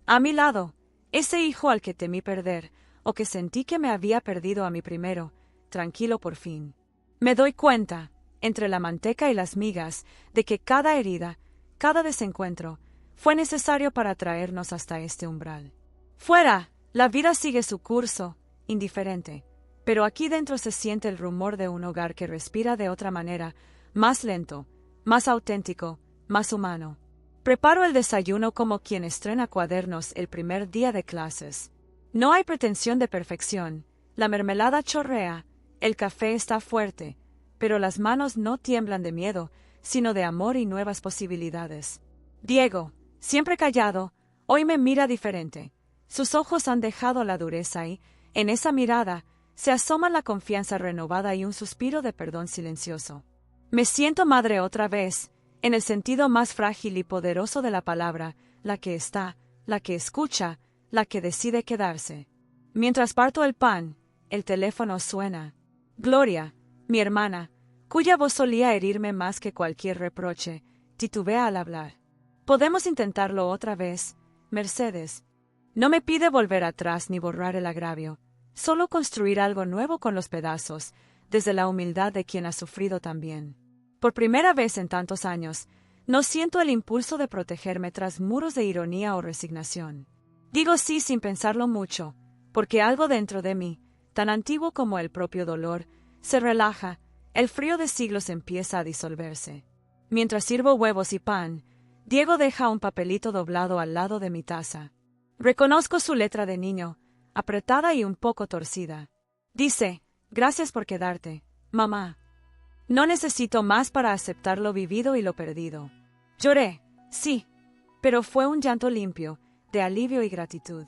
a mi lado, ese hijo al que temí perder, o que sentí que me había perdido a mí primero, tranquilo por fin. Me doy cuenta, entre la manteca y las migas, de que cada herida, cada desencuentro, fue necesario para traernos hasta este umbral. Fuera, la vida sigue su curso, indiferente, pero aquí dentro se siente el rumor de un hogar que respira de otra manera, más lento, más auténtico, más humano. Preparo el desayuno como quien estrena cuadernos el primer día de clases. No hay pretensión de perfección, la mermelada chorrea, el café está fuerte, pero las manos no tiemblan de miedo, sino de amor y nuevas posibilidades. Diego, siempre callado, hoy me mira diferente. Sus ojos han dejado la dureza y, en esa mirada, se asoma la confianza renovada y un suspiro de perdón silencioso. Me siento madre otra vez, en el sentido más frágil y poderoso de la palabra, la que está, la que escucha, la que decide quedarse. Mientras parto el pan, el teléfono suena. Gloria, mi hermana, cuya voz solía herirme más que cualquier reproche, titubea al hablar. Podemos intentarlo otra vez, Mercedes. No me pide volver atrás ni borrar el agravio, solo construir algo nuevo con los pedazos, desde la humildad de quien ha sufrido también. Por primera vez en tantos años, no siento el impulso de protegerme tras muros de ironía o resignación. Digo sí sin pensarlo mucho, porque algo dentro de mí, tan antiguo como el propio dolor, se relaja, el frío de siglos empieza a disolverse. Mientras sirvo huevos y pan, Diego deja un papelito doblado al lado de mi taza. Reconozco su letra de niño, apretada y un poco torcida. Dice, gracias por quedarte, mamá. No necesito más para aceptar lo vivido y lo perdido. Lloré, sí, pero fue un llanto limpio, de alivio y gratitud.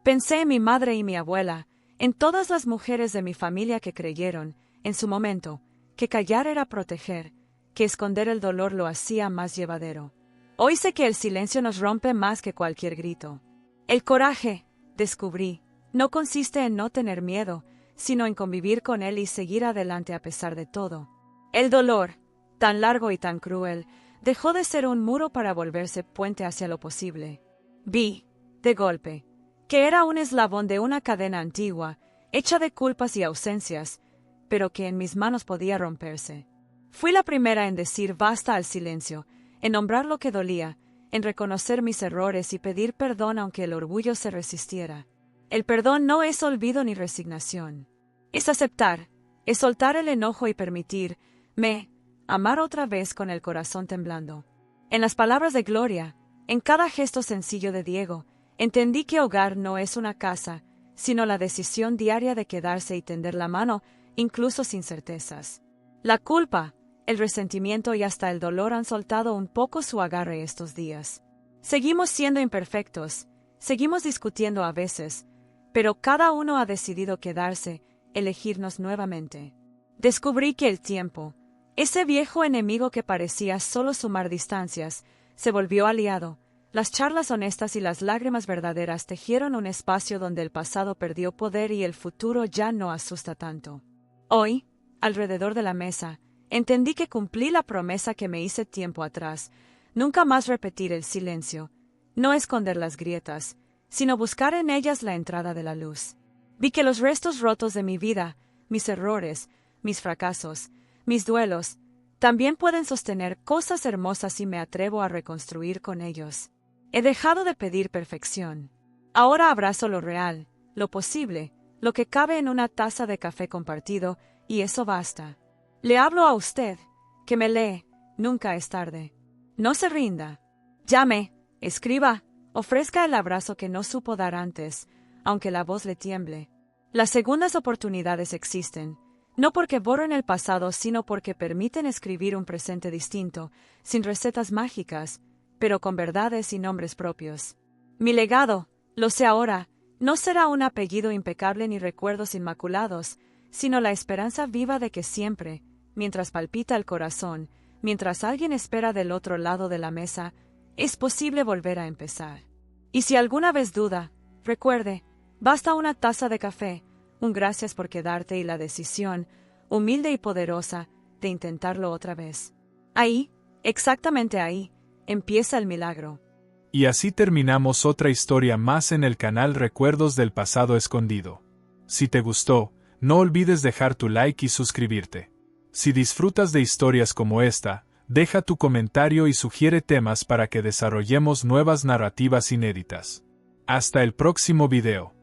Pensé en mi madre y mi abuela, en todas las mujeres de mi familia que creyeron, en su momento, que callar era proteger, que esconder el dolor lo hacía más llevadero. Hoy sé que el silencio nos rompe más que cualquier grito. El coraje, descubrí, no consiste en no tener miedo, sino en convivir con él y seguir adelante a pesar de todo. El dolor, tan largo y tan cruel, dejó de ser un muro para volverse puente hacia lo posible. Vi, de golpe, que era un eslabón de una cadena antigua, hecha de culpas y ausencias, pero que en mis manos podía romperse. Fui la primera en decir basta al silencio, en nombrar lo que dolía, en reconocer mis errores y pedir perdón aunque el orgullo se resistiera. El perdón no es olvido ni resignación. Es aceptar, es soltar el enojo y permitirme amar otra vez con el corazón temblando. En las palabras de Gloria, en cada gesto sencillo de Diego, entendí que hogar no es una casa, sino la decisión diaria de quedarse y tender la mano, incluso sin certezas. La culpa, el resentimiento y hasta el dolor han soltado un poco su agarre estos días. Seguimos siendo imperfectos, seguimos discutiendo a veces, pero cada uno ha decidido quedarse, elegirnos nuevamente. Descubrí que el tiempo, ese viejo enemigo que parecía solo sumar distancias, se volvió aliado. Las charlas honestas y las lágrimas verdaderas tejieron un espacio donde el pasado perdió poder y el futuro ya no asusta tanto. Hoy, alrededor de la mesa, entendí que cumplí la promesa que me hice tiempo atrás, nunca más repetir el silencio, no esconder las grietas, sino buscar en ellas la entrada de la luz. Vi que los restos rotos de mi vida, mis errores, mis fracasos, mis duelos, también pueden sostener cosas hermosas si me atrevo a reconstruir con ellos. He dejado de pedir perfección. Ahora abrazo lo real, lo posible, lo que cabe en una taza de café compartido, y eso basta. Le hablo a usted, que me lee, nunca es tarde. No se rinda. Llame, escriba, ofrezca el abrazo que no supo dar antes, aunque la voz le tiemble. Las segundas oportunidades existen, no porque borren el pasado, sino porque permiten escribir un presente distinto, sin recetas mágicas, pero con verdades y nombres propios. Mi legado, lo sé ahora, no será un apellido impecable ni recuerdos inmaculados, sino la esperanza viva de que siempre, mientras palpita el corazón, mientras alguien espera del otro lado de la mesa, es posible volver a empezar. Y si alguna vez duda, Recuerde, basta una taza de café, un gracias por quedarte y la decisión, humilde y poderosa, de intentarlo otra vez. Ahí, exactamente ahí, empieza el milagro. Y así terminamos otra historia más en el canal Recuerdos del Pasado Escondido. Si te gustó, no olvides dejar tu like y suscribirte. Si disfrutas de historias como esta, deja tu comentario y sugiere temas para que desarrollemos nuevas narrativas inéditas. Hasta el próximo video.